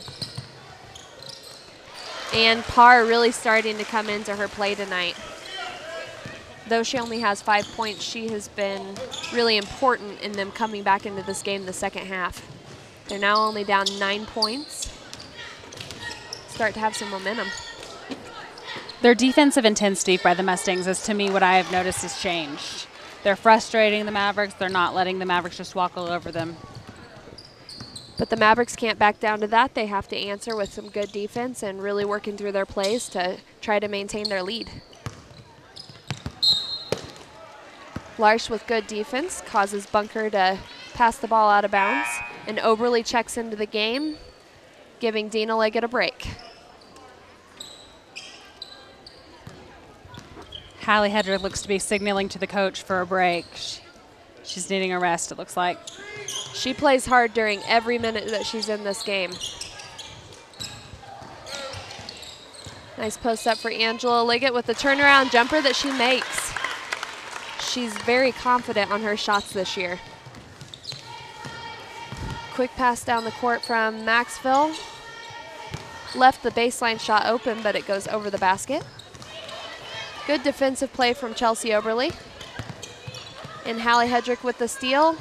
And Parr really starting to come into her play tonight. Though she only has 5 points, she has been really important in them coming back into this game the second half. They're now only down 9 points. Start to have some momentum. Their defensive intensity by the Mustangs is, to me, what I have noticed has changed. They're frustrating the Mavericks. They're not letting the Mavericks just walk all over them. But the Mavericks can't back down to that. They have to answer with some good defense and really working through their plays to try to maintain their lead. Larsh with good defense causes Bunker to pass the ball out of bounds. And Oberly checks into the game, giving Dina Liggett a break. Hallie Hedrick looks to be signaling to the coach for a break. She's needing a rest, it looks like. She plays hard during every minute that she's in this game. Nice post up for Angela Liggett with the turnaround jumper that she makes. She's very confident on her shots this year. Quick pass down the court from Macksville. Left the baseline shot open, but it goes over the basket. Good defensive play from Chelsea Oberly. And Hallie Hedrick with the steal.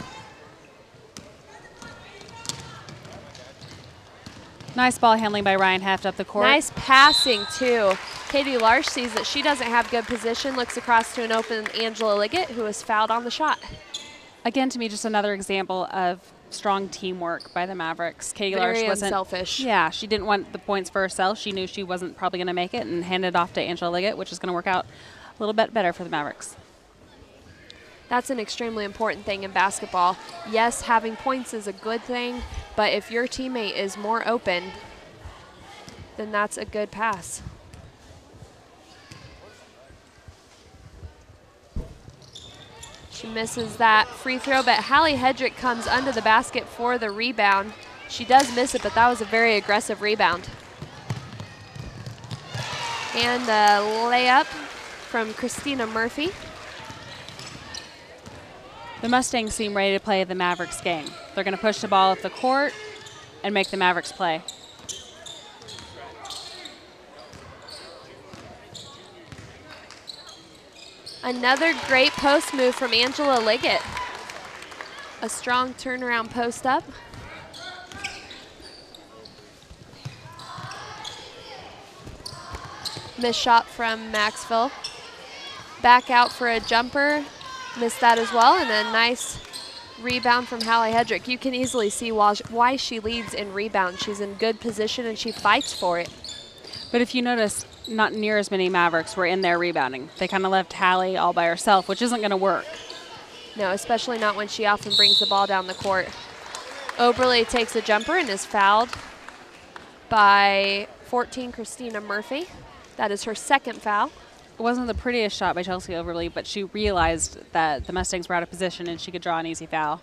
Nice ball handling by Ryan Heft up the court. Nice passing, too. Katie Larsh sees that she doesn't have good position, looks across to an open Angela Liggett, who is fouled on the shot. Again, to me, just another example of strong teamwork by the Mavericks. Katie Larsh wasn't unselfish. Yeah, she didn't want the points for herself. She knew she wasn't probably going to make it and handed it off to Angela Liggett, which is going to work out a little bit better for the Mavericks. That's an extremely important thing in basketball. Yes, having points is a good thing, but if your teammate is more open, then that's a good pass. She misses that free throw, but Hallie Hedrick comes under the basket for the rebound. She does miss it, but that was a very aggressive rebound. And a layup from Christina Murphy. The Mustangs seem ready to play the Mavericks game. They're going to push the ball up the court and make the Mavericks play. Another great post move from Angela Liggett. A strong turnaround post up. Missed shot from Macksville. Back out for a jumper. Missed that as well, and a nice rebound from Hallie Hedrick. You can easily see why she leads in rebound. She's in good position and she fights for it. But if you notice, not near as many Mavericks were in there rebounding. They kind of left Hallie all by herself, which isn't going to work. No, especially not when she often brings the ball down the court. Oberle takes a jumper and is fouled by 14, Christina Murphy. That is her second foul. It wasn't the prettiest shot by Chelsea Oberle, but she realized that the Mustangs were out of position and she could draw an easy foul.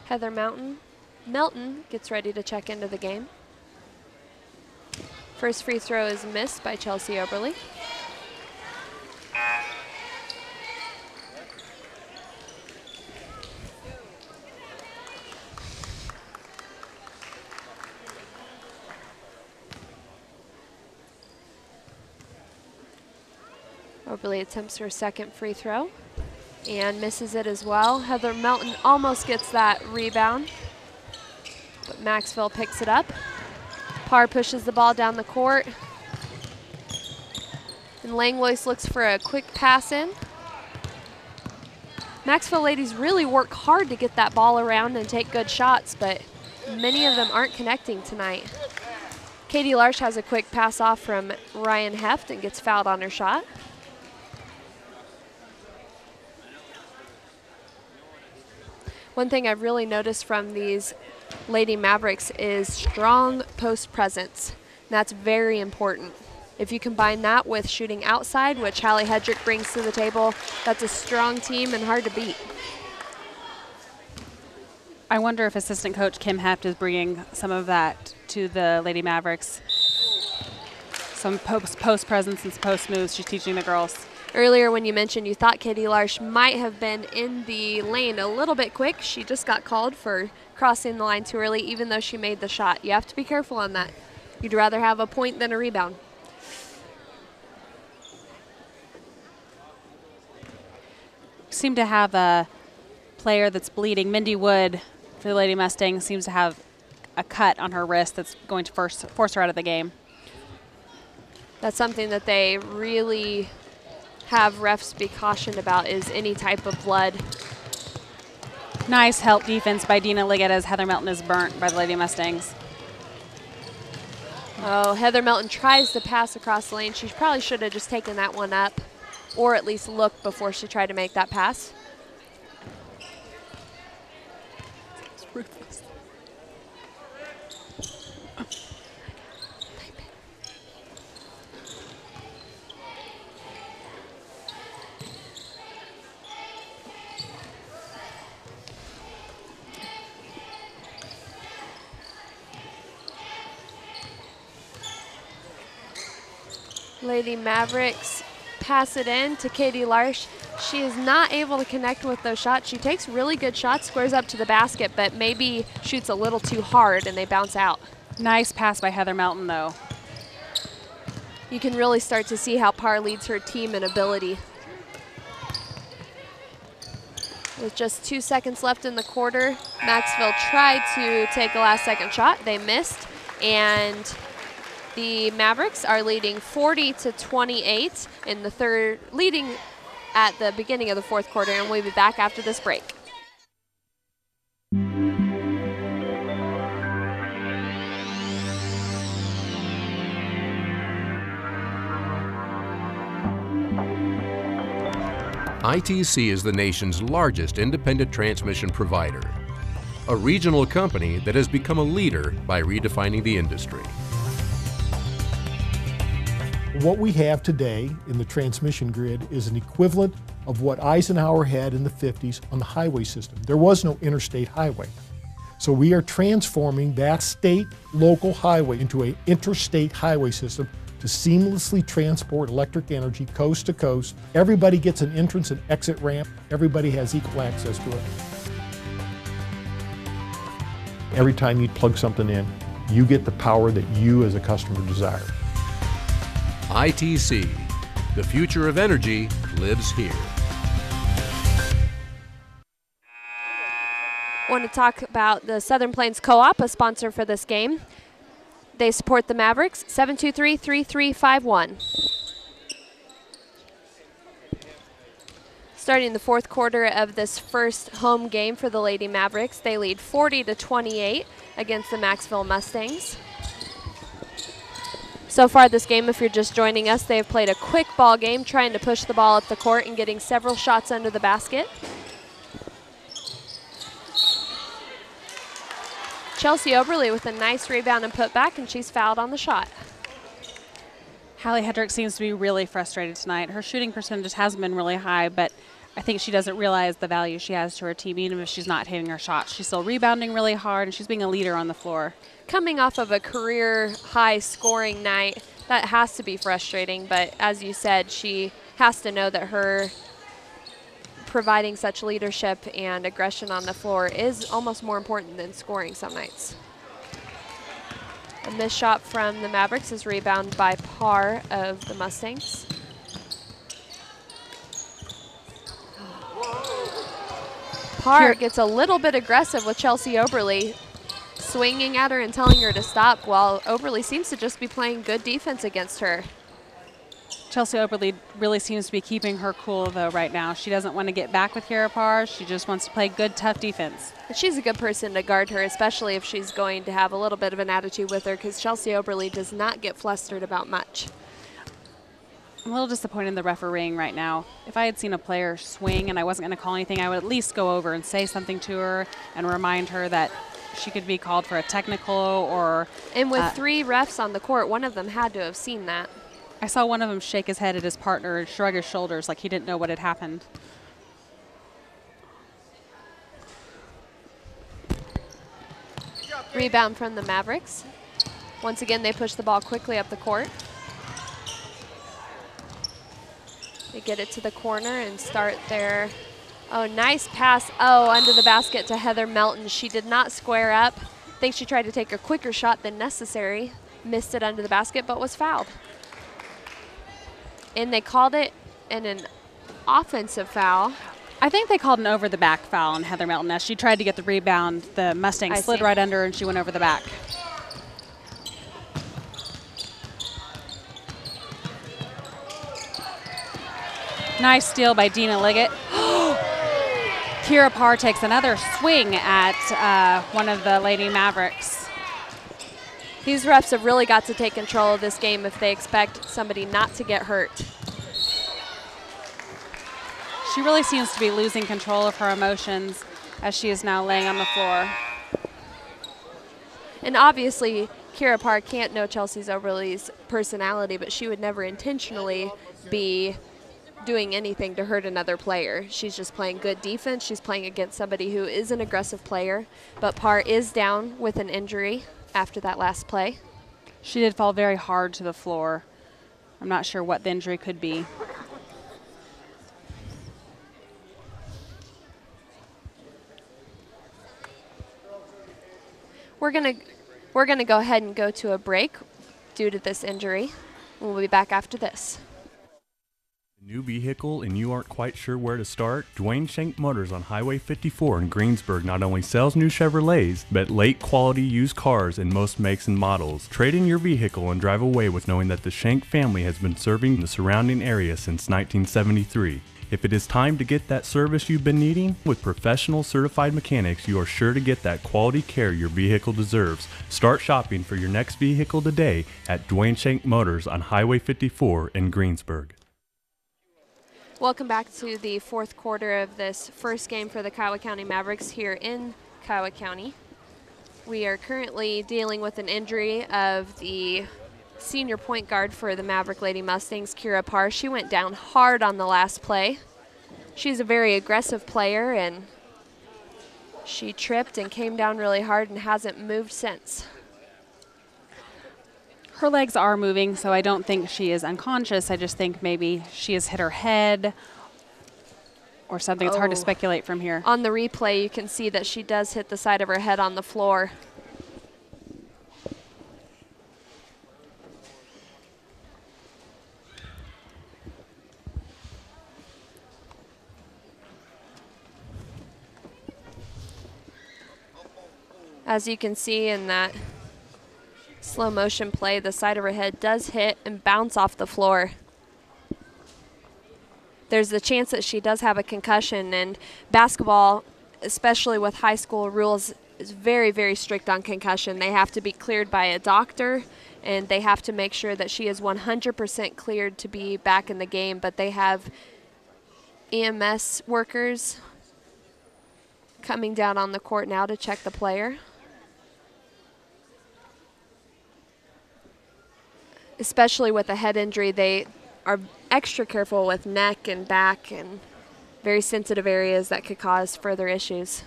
Heather Melton gets ready to check into the game. First free throw is missed by Chelsea Oberle. Oberle attempts her second free throw and misses it as well. Heather Melton almost gets that rebound, but Macksville picks it up. Parr pushes the ball down the court. And Langlois looks for a quick pass in. Macksville ladies really work hard to get that ball around and take good shots, but many of them aren't connecting tonight. Katie Larsch has a quick pass off from Ryan Heft and gets fouled on her shot. One thing I've really noticed from these Lady Mavericks is strong post presence. That's very important. If you combine that with shooting outside, which Hallie Hedrick brings to the table, that's a strong team and hard to beat. I wonder if assistant coach Kim Heft is bringing some of that to the Lady Mavericks. Some post presence and post moves she's teaching the girls. Earlier when you mentioned you thought Katie Larsch might have been in the lane a little bit quick, she just got called for crossing the line too early, even though she made the shot. You have to be careful on that. You'd rather have a point than a rebound. Seem to have a player that's bleeding. Mindy Wood for the Lady Mustangs seems to have a cut on her wrist that's going to force her out of the game. That's something that they really have refs be cautioned about, is any type of blood. Nice help defense by Dina Liggett as Heather Melton is burnt by the Lady Mustangs. Oh, Heather Melton tries to pass across the lane. She probably should have just taken that one up, or at least looked before she tried to make that pass. It's ruthless. Lady Mavericks pass it in to Katie Larsch. She is not able to connect with those shots. She takes really good shots, squares up to the basket, but maybe shoots a little too hard and they bounce out. Nice pass by Heather Melton, though. You can really start to see how Parr leads her team in ability. With just 2 seconds left in the quarter, Macksville tried to take a last-second shot. They missed, and the Mavericks are leading 40-28 in the third, leading at the beginning of the fourth quarter, and we'll be back after this break. ITC is the nation's largest independent transmission provider, a regional company that has become a leader by redefining the industry. What we have today in the transmission grid is an equivalent of what Eisenhower had in the 50s on the highway system. There was no interstate highway. So we are transforming that state local highway into an interstate highway system to seamlessly transport electric energy coast to coast. Everybody gets an entrance and exit ramp. Everybody has equal access to it. Every time you plug something in, you get the power that you as a customer desire. ITC, the future of energy lives here. I want to talk about the Southern Plains Co-op, a sponsor for this game. They support the Mavericks, 723-3351. Starting the fourth quarter of this first home game for the Lady Mavericks, they lead 40-28 against the Macksville Mustangs. So far this game, if you're just joining us, they've played a quick ball game, trying to push the ball up the court and getting several shots under the basket. Chelsea Oberle with a nice rebound and putback, and she's fouled on the shot. Hallie Hedrick seems to be really frustrated tonight. Her shooting percentage hasn't been really high, but I think she doesn't realize the value she has to her team, even if she's not hitting her shots. She's still rebounding really hard, and she's being a leader on the floor. Coming off of a career high scoring night, that has to be frustrating, but as you said, she has to know that her providing such leadership and aggression on the floor is almost more important than scoring some nights. And this shot from the Mavericks is rebounded by Parr of the Mustangs. Parr gets a little bit aggressive with Chelsea Oberle, swinging at her and telling her to stop, while Oberle seems to just be playing good defense against her. Chelsea Oberle really seems to be keeping her cool, though, right now. She doesn't want to get back with Kara Parr. She just wants to play good, tough defense. She's a good person to guard her, especially if she's going to have a little bit of an attitude with her, because Chelsea Oberle does not get flustered about much. I'm a little disappointed in the refereeing right now. If I had seen a player swing and I wasn't going to call anything, I would at least go over and say something to her and remind her that she could be called for a technical or... And with 3 refs on the court, one of them had to have seen that. I saw one of them shake his head at his partner and shrug his shoulders like he didn't know what had happened. Rebound from the Mavericks. Once again, they push the ball quickly up the court. They get it to the corner and start their, oh, nice pass, under the basket to Heather Melton. She did not square up. I think she tried to take a quicker shot than necessary. Missed it under the basket, but was fouled. And they called it an offensive foul. I think they called an over-the-back foul on Heather Melton. As she tried to get the rebound, the Mustang slid right under her and she went over the back. Nice steal by Dina Liggett. Kira Parr takes another swing at one of the Lady Mavericks. These refs have really got to take control of this game if they expect somebody not to get hurt. She really seems to be losing control of her emotions as she is now laying on the floor. And obviously, Kira Parr can't know Chelsea Oberle's personality, but she would never intentionally be doing anything to hurt another player. She's just playing good defense. She's playing against somebody who is an aggressive player, but Parr is down with an injury after that last play. She did fall very hard to the floor. I'm not sure what the injury could be. We're gonna go ahead and go to a break due to this injury. We'll be back after this. New vehicle and you aren't quite sure where to start? Dwayne Shank Motors on Highway 54 in Greensburg not only sells new Chevrolets, but late quality used cars in most makes and models. Trade in your vehicle and drive away with knowing that the Shank family has been serving the surrounding area since 1973. If it is time to get that service you've been needing, with professional certified mechanics, you are sure to get that quality care your vehicle deserves. Start shopping for your next vehicle today at Dwayne Shank Motors on Highway 54 in Greensburg. Welcome back to the fourth quarter of this first game for the Kiowa County Mavericks here in Kiowa County. We are currently dealing with an injury of the senior point guard for the Maverick Lady Mustangs, Kira Parr. She went down hard on the last play. She's a very aggressive player, and she tripped and came down really hard and hasn't moved since. Her legs are moving, so I don't think she is unconscious. I just think maybe she has hit her head or something. It's hard to speculate from here. On the replay, you can see that she does hit the side of her head on the floor. As you can see in that slow motion play, the side of her head does hit and bounce off the floor. There's the chance that she does have a concussion, and basketball, especially with high school rules, is very, very strict on concussion. They have to be cleared by a doctor, and they have to make sure that she is 100% cleared to be back in the game, but they have EMS workers coming down on the court now to check the player. Especially with a head injury, they are extra careful with neck and back and very sensitive areas that could cause further issues.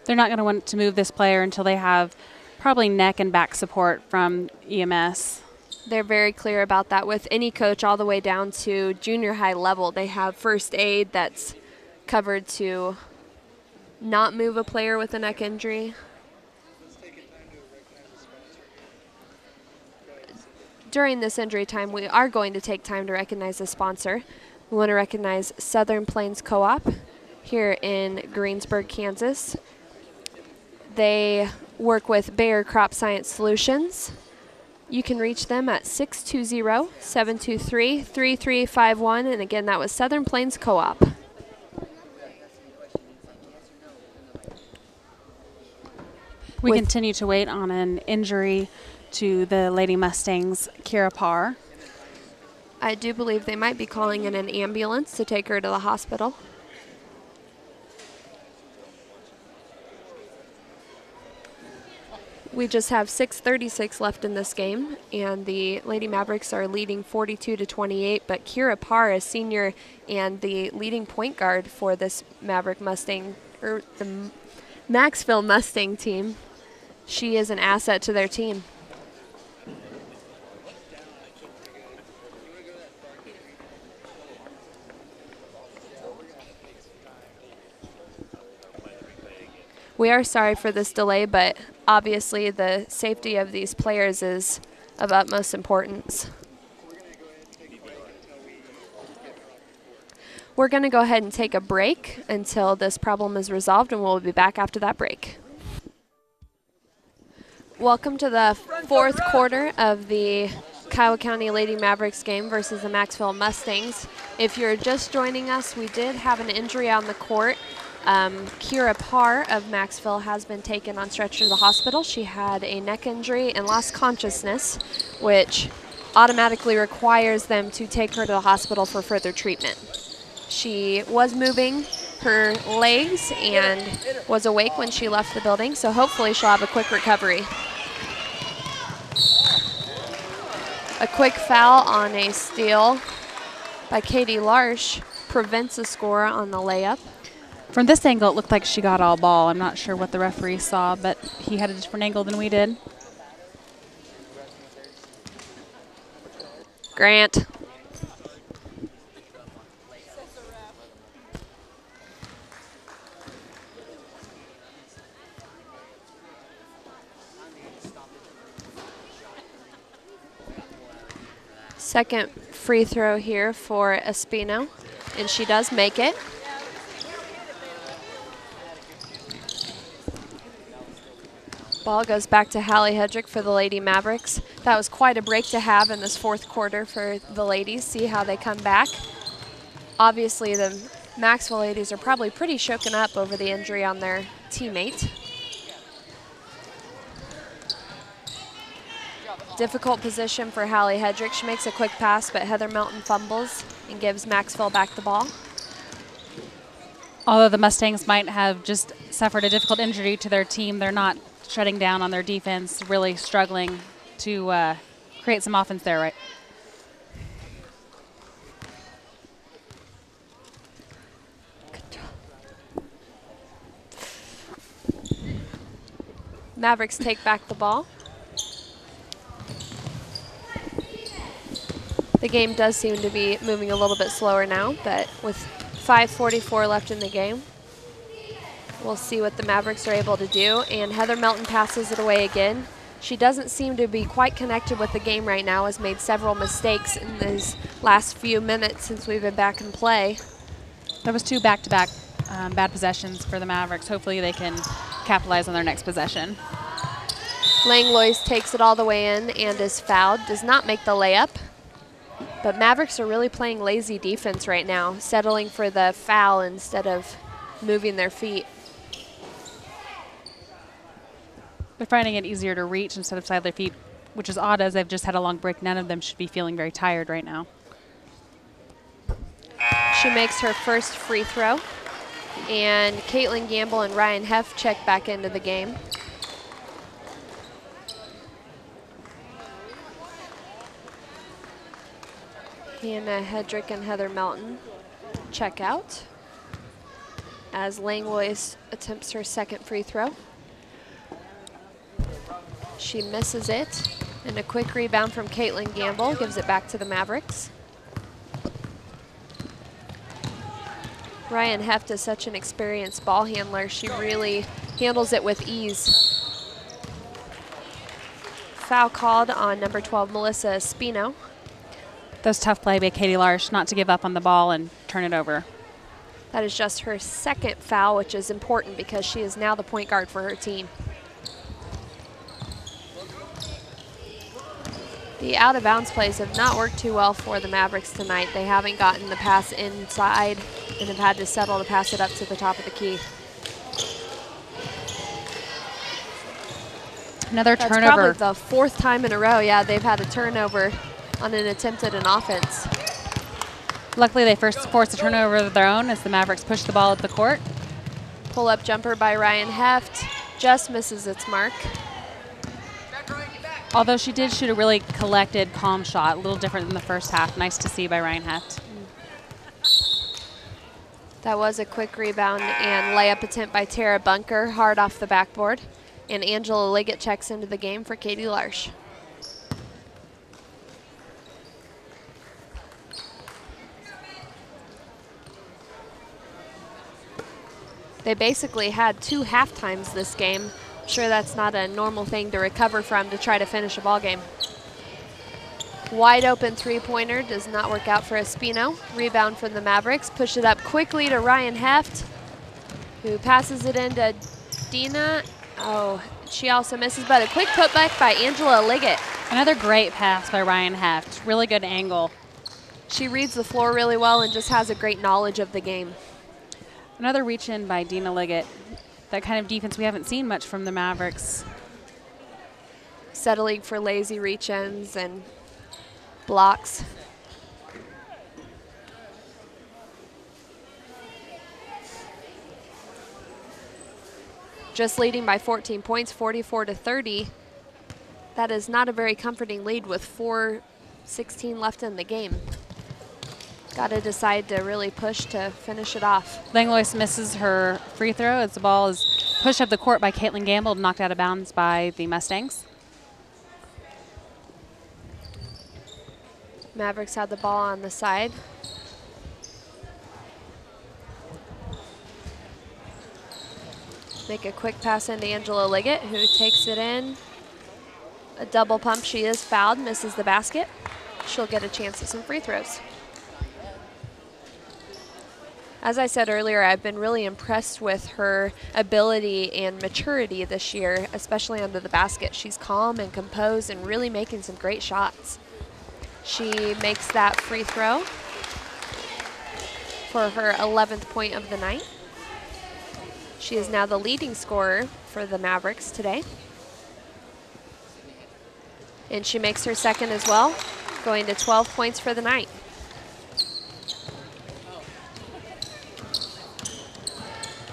They're not going to want to move this player until they have probably neck and back support from EMS. They're very clear about that with any coach all the way down to junior high level. They have first aid that's covered to not move a player with a neck injury. During this injury time, we are going to take time to recognize the sponsor. We want to recognize Southern Plains Co-op here in Greensburg, Kansas. They work with Bayer Crop Science Solutions. You can reach them at 620-723-3351, and again, that was Southern Plains Co-op. We continue to wait on an injury to the Lady Mustangs, Kira Parr. I do believe they might be calling in an ambulance to take her to the hospital. We just have 6:36 left in this game, and the Lady Mavericks are leading 42-28, but Kira Parr, a senior and the leading point guard for this Maverick Mustang, or the Macksville Mustang team, she is an asset to their team. We are sorry for this delay, but obviously the safety of these players is of utmost importance. We're going to go ahead and take a break until this problem is resolved, and we'll be back after that break. Welcome to the fourth quarter of the Kiowa County Lady Mavericks game versus the Macksville Mustangs. If you're just joining us, we did have an injury on the court. Kira Parr of Macksville has been taken on stretcher to the hospital. She had a neck injury and lost consciousness, which automatically requires them to take her to the hospital for further treatment. She was moving her legs and was awake when she left the building, so hopefully she'll have a quick recovery. A quick foul on a steal by Katie Larsh prevents a score on the layup. From this angle, it looked like she got all ball. I'm not sure what the referee saw, but he had a different angle than we did. Grant. Second free throw here for Espino, and she does make it. Ball goes back to Hallie Hedrick for the Lady Mavericks. That was quite a break to have in this fourth quarter for the ladies. See how they come back. Obviously, the Macksville ladies are probably pretty shaken up over the injury on their teammate. Difficult position for Hallie Hedrick. She makes a quick pass, but Heather Melton fumbles and gives Macksville back the ball. Although the Mustangs might have just suffered a difficult injury to their team, they're not shutting down on their defense, really struggling to create some offense there, right? Mavericks take back the ball. The game does seem to be moving a little bit slower now, but with 5:44 left in the game, we'll see what the Mavericks are able to do. And Heather Melton passes it away again. She doesn't seem to be quite connected with the game right now, has made several mistakes in these last few minutes since we've been back in play. There was 2 back-to-back bad possessions for the Mavericks. Hopefully they can capitalize on their next possession. Langlois takes it all the way in and is fouled, does not make the layup. But Mavericks are really playing lazy defense right now, settling for the foul instead of moving their feet. They're finding it easier to reach instead of side their feet, which is odd as they've just had a long break. None of them should be feeling very tired right now. She makes her first free throw. And Caitlin Gamble and Ryan Heff check back into the game. Hannah Hedrick and Heather Melton check out as Langlois attempts her second free throw. She misses it, and a quick rebound from Caitlin Gamble gives it back to the Mavericks. Ryan Heft is such an experienced ball handler. She really handles it with ease. Foul called on number 12, Melissa Espino. That was tough play by Katie Larsh not to give up on the ball and turn it over. That is just her second foul, which is important because she is now the point guard for her team. The out-of-bounds plays have not worked too well for the Mavericks tonight. They haven't gotten the pass inside and have had to settle to pass it up to the top of the key. Another That's turnover. probably the 4th time in a row, yeah, they've had a turnover on an attempt at an offense. Luckily, they first forced a turnover of their own as the Mavericks pushed the ball at the court. Pull-up jumper by Ryan Heft just misses its mark. Although she did shoot a really collected, calm shot, a little different than the first half. Nice to see by Ryan Heft. That was a quick rebound and layup attempt by Tara Bunker, hard off the backboard. And Angela Liggett checks into the game for Katie Larsh. They basically had 2 halftimes this game. I'm sure that's not a normal thing to recover from to try to finish a ball game. Wide open three-pointer does not work out for Espino. Rebound from the Mavericks. Push it up quickly to Ryan Heft, who passes it into Dina. Oh, she also misses, but a quick putback by Angela Liggett. Another great pass by Ryan Heft. Really good angle. She reads the floor really well and just has a great knowledge of the game. Another reach-in by Dina Liggett. That kind of defense we haven't seen much from the Mavericks. Settling for lazy reach-ins and blocks. Just leading by 14 points, 44-30. That is not a very comforting lead with 4:16 left in the game. Got to decide to really push to finish it off. Langlois misses her free throw as the ball is pushed up the court by Caitlin Gamble, knocked out of bounds by the Mustangs. Mavericks had the ball on the side. Make a quick pass into Angela Liggett, who takes it in. A double pump, she is fouled, misses the basket. She'll get a chance at some free throws. As I said earlier, I've been really impressed with her ability and maturity this year, especially under the basket. She's calm and composed and really making some great shots. She makes that free throw for her 11th point of the night. She is now the leading scorer for the Mavericks today. And she makes her second as well, going to 12 points for the night.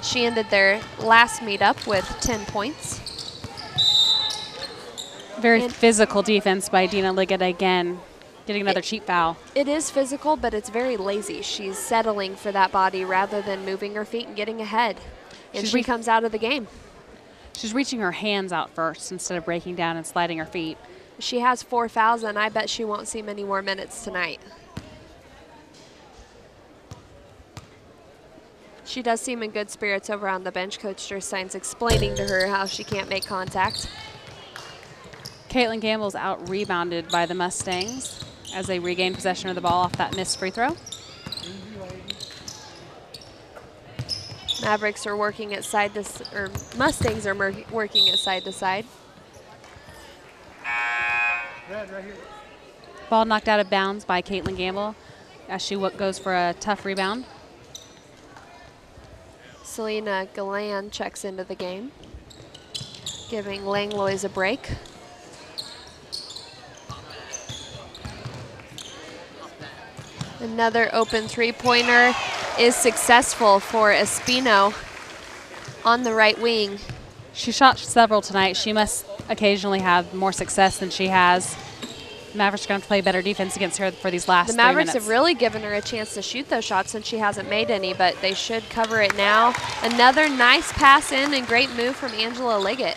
She ended their last meetup with 10 points. Very physical defense by Dina Liggett again, getting another cheap foul. It is physical, but it's very lazy. She's settling for that body rather than moving her feet and getting ahead. And she comes out of the game. She's reaching her hands out first instead of breaking down and sliding her feet. She has 4 fouls, and I bet she won't see many more minutes tonight. She does seem in good spirits over on the bench. Coach Durstein's explaining to her how she can't make contact. Caitlin Gamble's out-rebounded by the Mustangs as they regain possession of the ball off that missed free throw. Mavericks are working at side to, or Mustangs are working at side to side. Ball knocked out of bounds by Caitlin Gamble as she goes for a tough rebound. Selena Galan checks into the game, giving Langlois a break. Another open three-pointer is successful for Espino on the right wing. She shot several tonight. She must occasionally have more success than she has. Mavericks are going to play better defense against her for these last 3 minutes. The Mavericks have really given her a chance to shoot those shots since she hasn't made any, but they should cover it now. Another nice pass in and great move from Angela Liggett.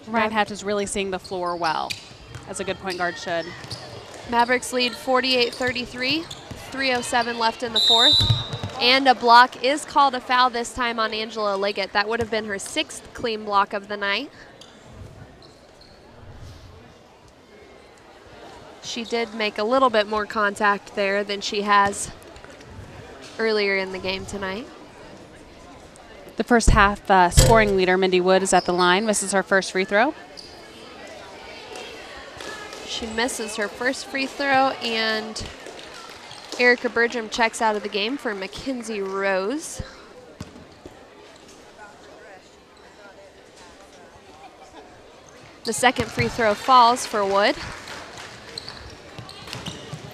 Ryan Heft is really seeing the floor well, as a good point guard should. Mavericks lead 48-33, 3:07 left in the fourth. And a block is called a foul this time on Angela Liggett. That would have been her 6th clean block of the night. She did make a little bit more contact there than she has earlier in the game tonight. The first half scoring leader, Mindy Wood, is at the line, misses her first free throw. She misses her first free throw, and Erica Bertram checks out of the game for Mackenzie Rose. The second free throw falls for Wood.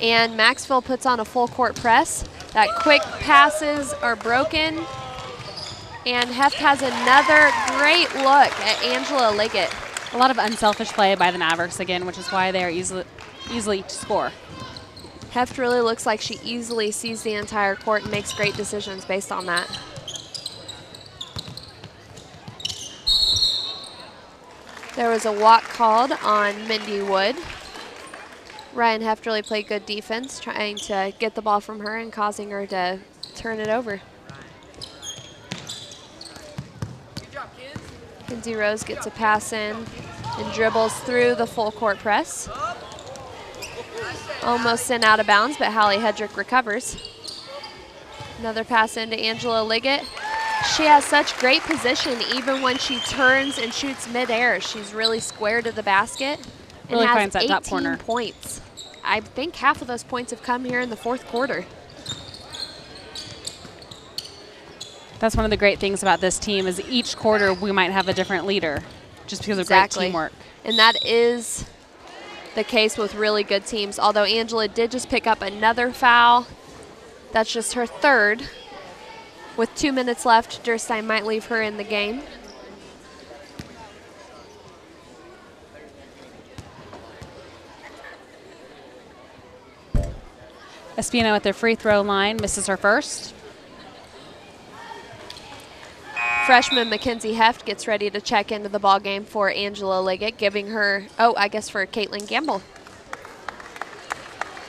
And Macksville puts on a full court press. That quick passes are broken. And Heft has another great look at Angela Liggett. A lot of unselfish play by the Mavericks again, which is why they are easily to score. Heft really looks like she easily sees the entire court and makes great decisions based on that. There was a walk called on Mindy Wood. Ryan Heft really played good defense, trying to get the ball from her and causing her to turn it over. Mackenzie Rose gets a pass in and dribbles through the full court press. Almost sent out of bounds, but Hallie Hedrick recovers. Another pass into Angela Liggett. She has such great position even when she turns and shoots midair. She's really square to the basket and really has finds that 18 top corner. points. I think half of those points have come here in the fourth quarter. That's one of the great things about this team is each quarter we might have a different leader just because of great teamwork. And that is the case with really good teams, although Angela did just pick up another foul. That's just her 3rd. With 2 minutes left, Durstein might leave her in the game. Espino at the free throw line misses her first. Freshman Mackenzie Heft gets ready to check into the ball game for Angela Liggett, giving her, I guess for Caitlin Gamble.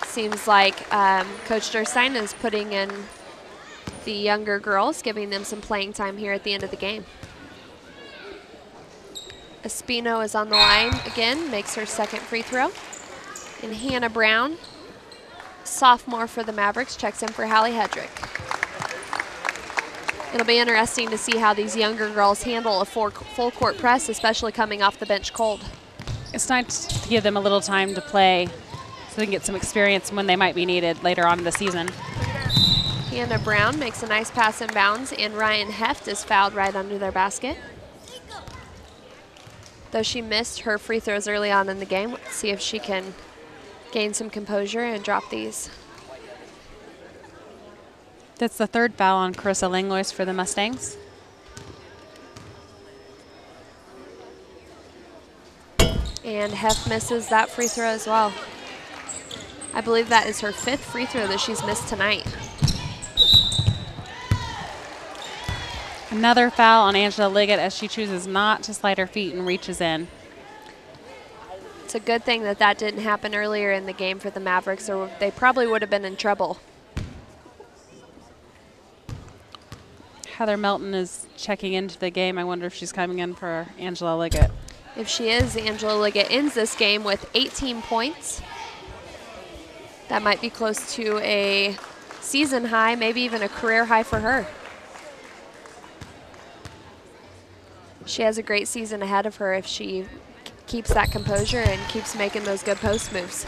Seems like Coach Durstein is putting in the younger girls, giving them some playing time here at the end of the game. Espino is on the line again, makes her 2nd free throw. And Hannah Brown, sophomore for the Mavericks, checks in for Hallie Hedrick. It'll be interesting to see how these younger girls handle a full court press, especially coming off the bench cold. It's nice to give them a little time to play so they can get some experience when they might be needed later on in the season. Hannah Brown makes a nice pass in bounds, and Ryan Heft is fouled right under their basket. Though she missed her free throws early on in the game, let's see if she can gain some composure and drop these. That's the third foul on Carissa Langlois for the Mustangs. And Hef misses that free throw as well. I believe that is her 5th free throw that she's missed tonight. Another foul on Angela Liggett as she chooses not to slide her feet and reaches in. It's a good thing that that didn't happen earlier in the game for the Mavericks, or they probably would have been in trouble. Heather Melton is checking into the game. I wonder if she's coming in for Angela Liggett. If she is, Angela Liggett ends this game with 18 points. That might be close to a season high, maybe even a career high for her. She has a great season ahead of her if she keeps that composure and keeps making those good post moves.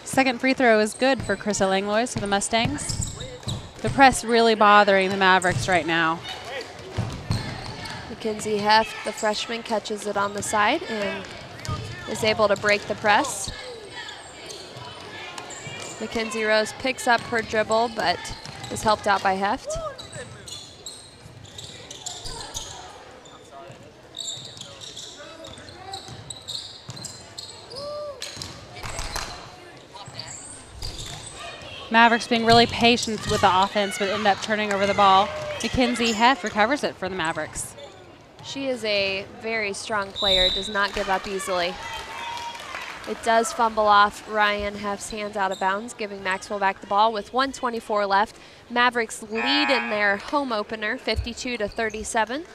Second free throw is good for Carissa Langlois for the Mustangs. The press really bothering the Mavericks right now. Mackenzie Heft, the freshman, catches it on the side and is able to break the press. Mackenzie Rose picks up her dribble, but is helped out by Heft. Mavericks being really patient with the offense, but end up turning over the ball. Mackenzie Heft recovers it for the Mavericks. She is a very strong player, does not give up easily. It does fumble off Ryan Heft's hands out of bounds, giving Macksville back the ball with 1:24 left. Mavericks lead in their home opener, 52-37.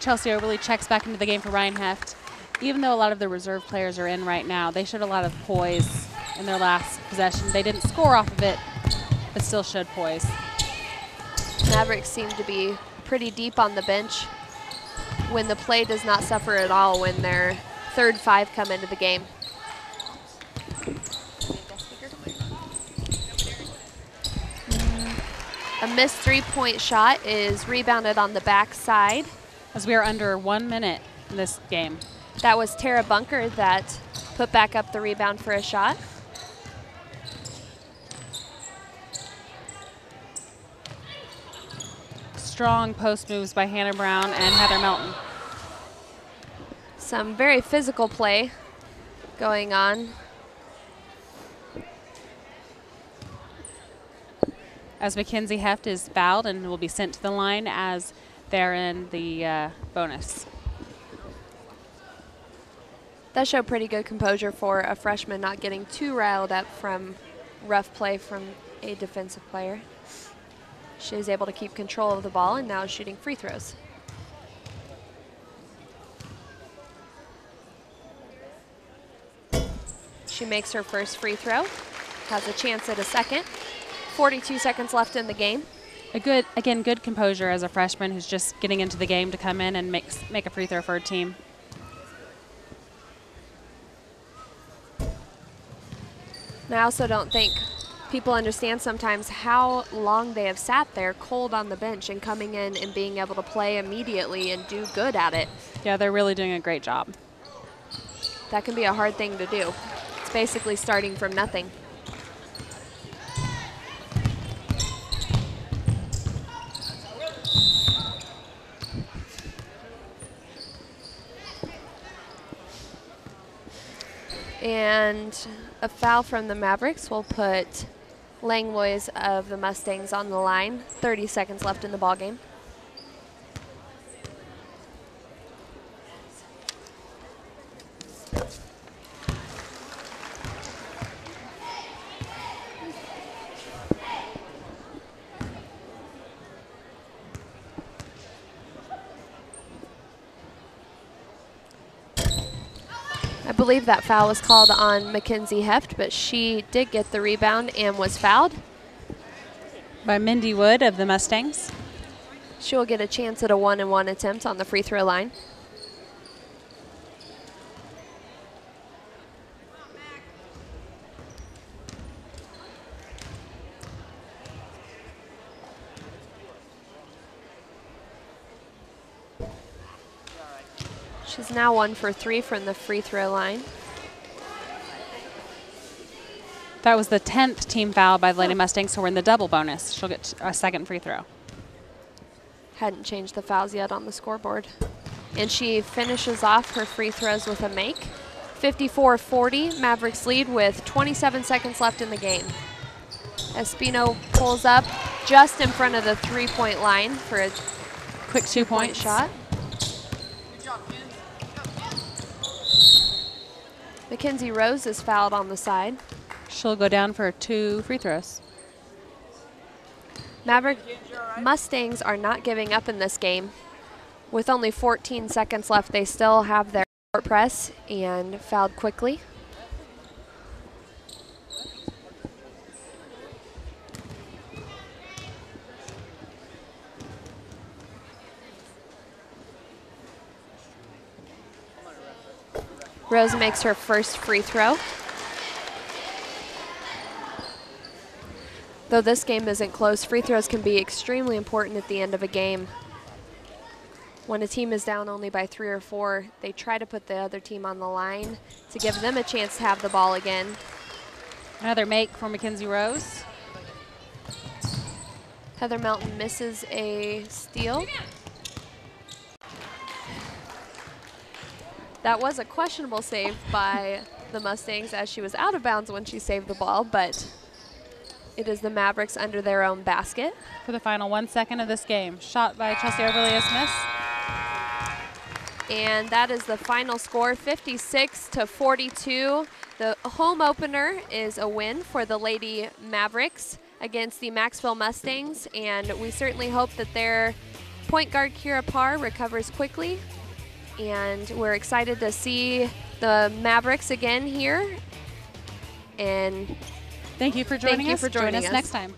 Chelsea Oberle checks back into the game for Ryan Heft. Even though a lot of the reserve players are in right now, they showed a lot of poise in their last possession. They didn't score off of it, but still showed poise. Mavericks seem to be pretty deep on the bench when the play does not suffer at all when their third 5 come into the game. A missed 3-point shot is rebounded on the back side. As we are under 1 minute in this game. That was Tara Bunker that put back up the rebound for a shot. Strong post moves by Hannah Brown and Heather Melton. Some very physical play going on. As Mackenzie Heft is fouled and will be sent to the line as they're in the bonus. That showed pretty good composure for a freshman, not getting too riled up from rough play from a defensive player. She was able to keep control of the ball and now is shooting free throws. She makes her first free throw, has a chance at a second. 42 seconds left in the game. Again, good composure as a freshman who's just getting into the game to come in and make a free throw for her team. And I also don't think people understand sometimes how long they have sat there cold on the bench and coming in and being able to play immediately and do good at it. Yeah, they're really doing a great job. That can be a hard thing to do. It's basically starting from nothing. And a foul from the Mavericks will put Langlois of the Mustangs on the line. 30 seconds left in the ballgame. I believe that foul was called on Mackenzie Heft, but she did get the rebound and was fouled. By Mindy Wood of the Mustangs. She will get a chance at a 1-and-1 attempt on the free throw line. She's now 1 for 3 from the free throw line. That was the 10th team foul by the Lady Mustangs, so we're in the double bonus. She'll get a second free throw. Hadn't changed the fouls yet on the scoreboard. And she finishes off her free throws with a make. 54-40, Mavericks lead with 27 seconds left in the game. Espino pulls up just in front of the three-point line for a quick 2 point shot. Mackenzie Rose is fouled on the side. She'll go down for 2 free throws. Maverick Mustangs are not giving up in this game. With only 14 seconds left, they still have their court press and fouled quickly. Rose makes her first free throw. Though this game isn't close, free throws can be extremely important at the end of a game. When a team is down only by 3 or 4, they try to put the other team on the line to give them a chance to have the ball again. Another make for Mackenzie Rose. Heather Melton misses a steal. That was a questionable save by the Mustangs as she was out of bounds when she saved the ball, but it is the Mavericks under their own basket. For the final 1 second of this game. Shot by Chelsea Overly is missed. And that is the final score, 56-42. The home opener is a win for the Lady Mavericks against the Macksville Mustangs, and we certainly hope that their point guard Kira Parr recovers quickly. And we're excited to see the Mavericks again here. And thank you for joining us. Join us next time.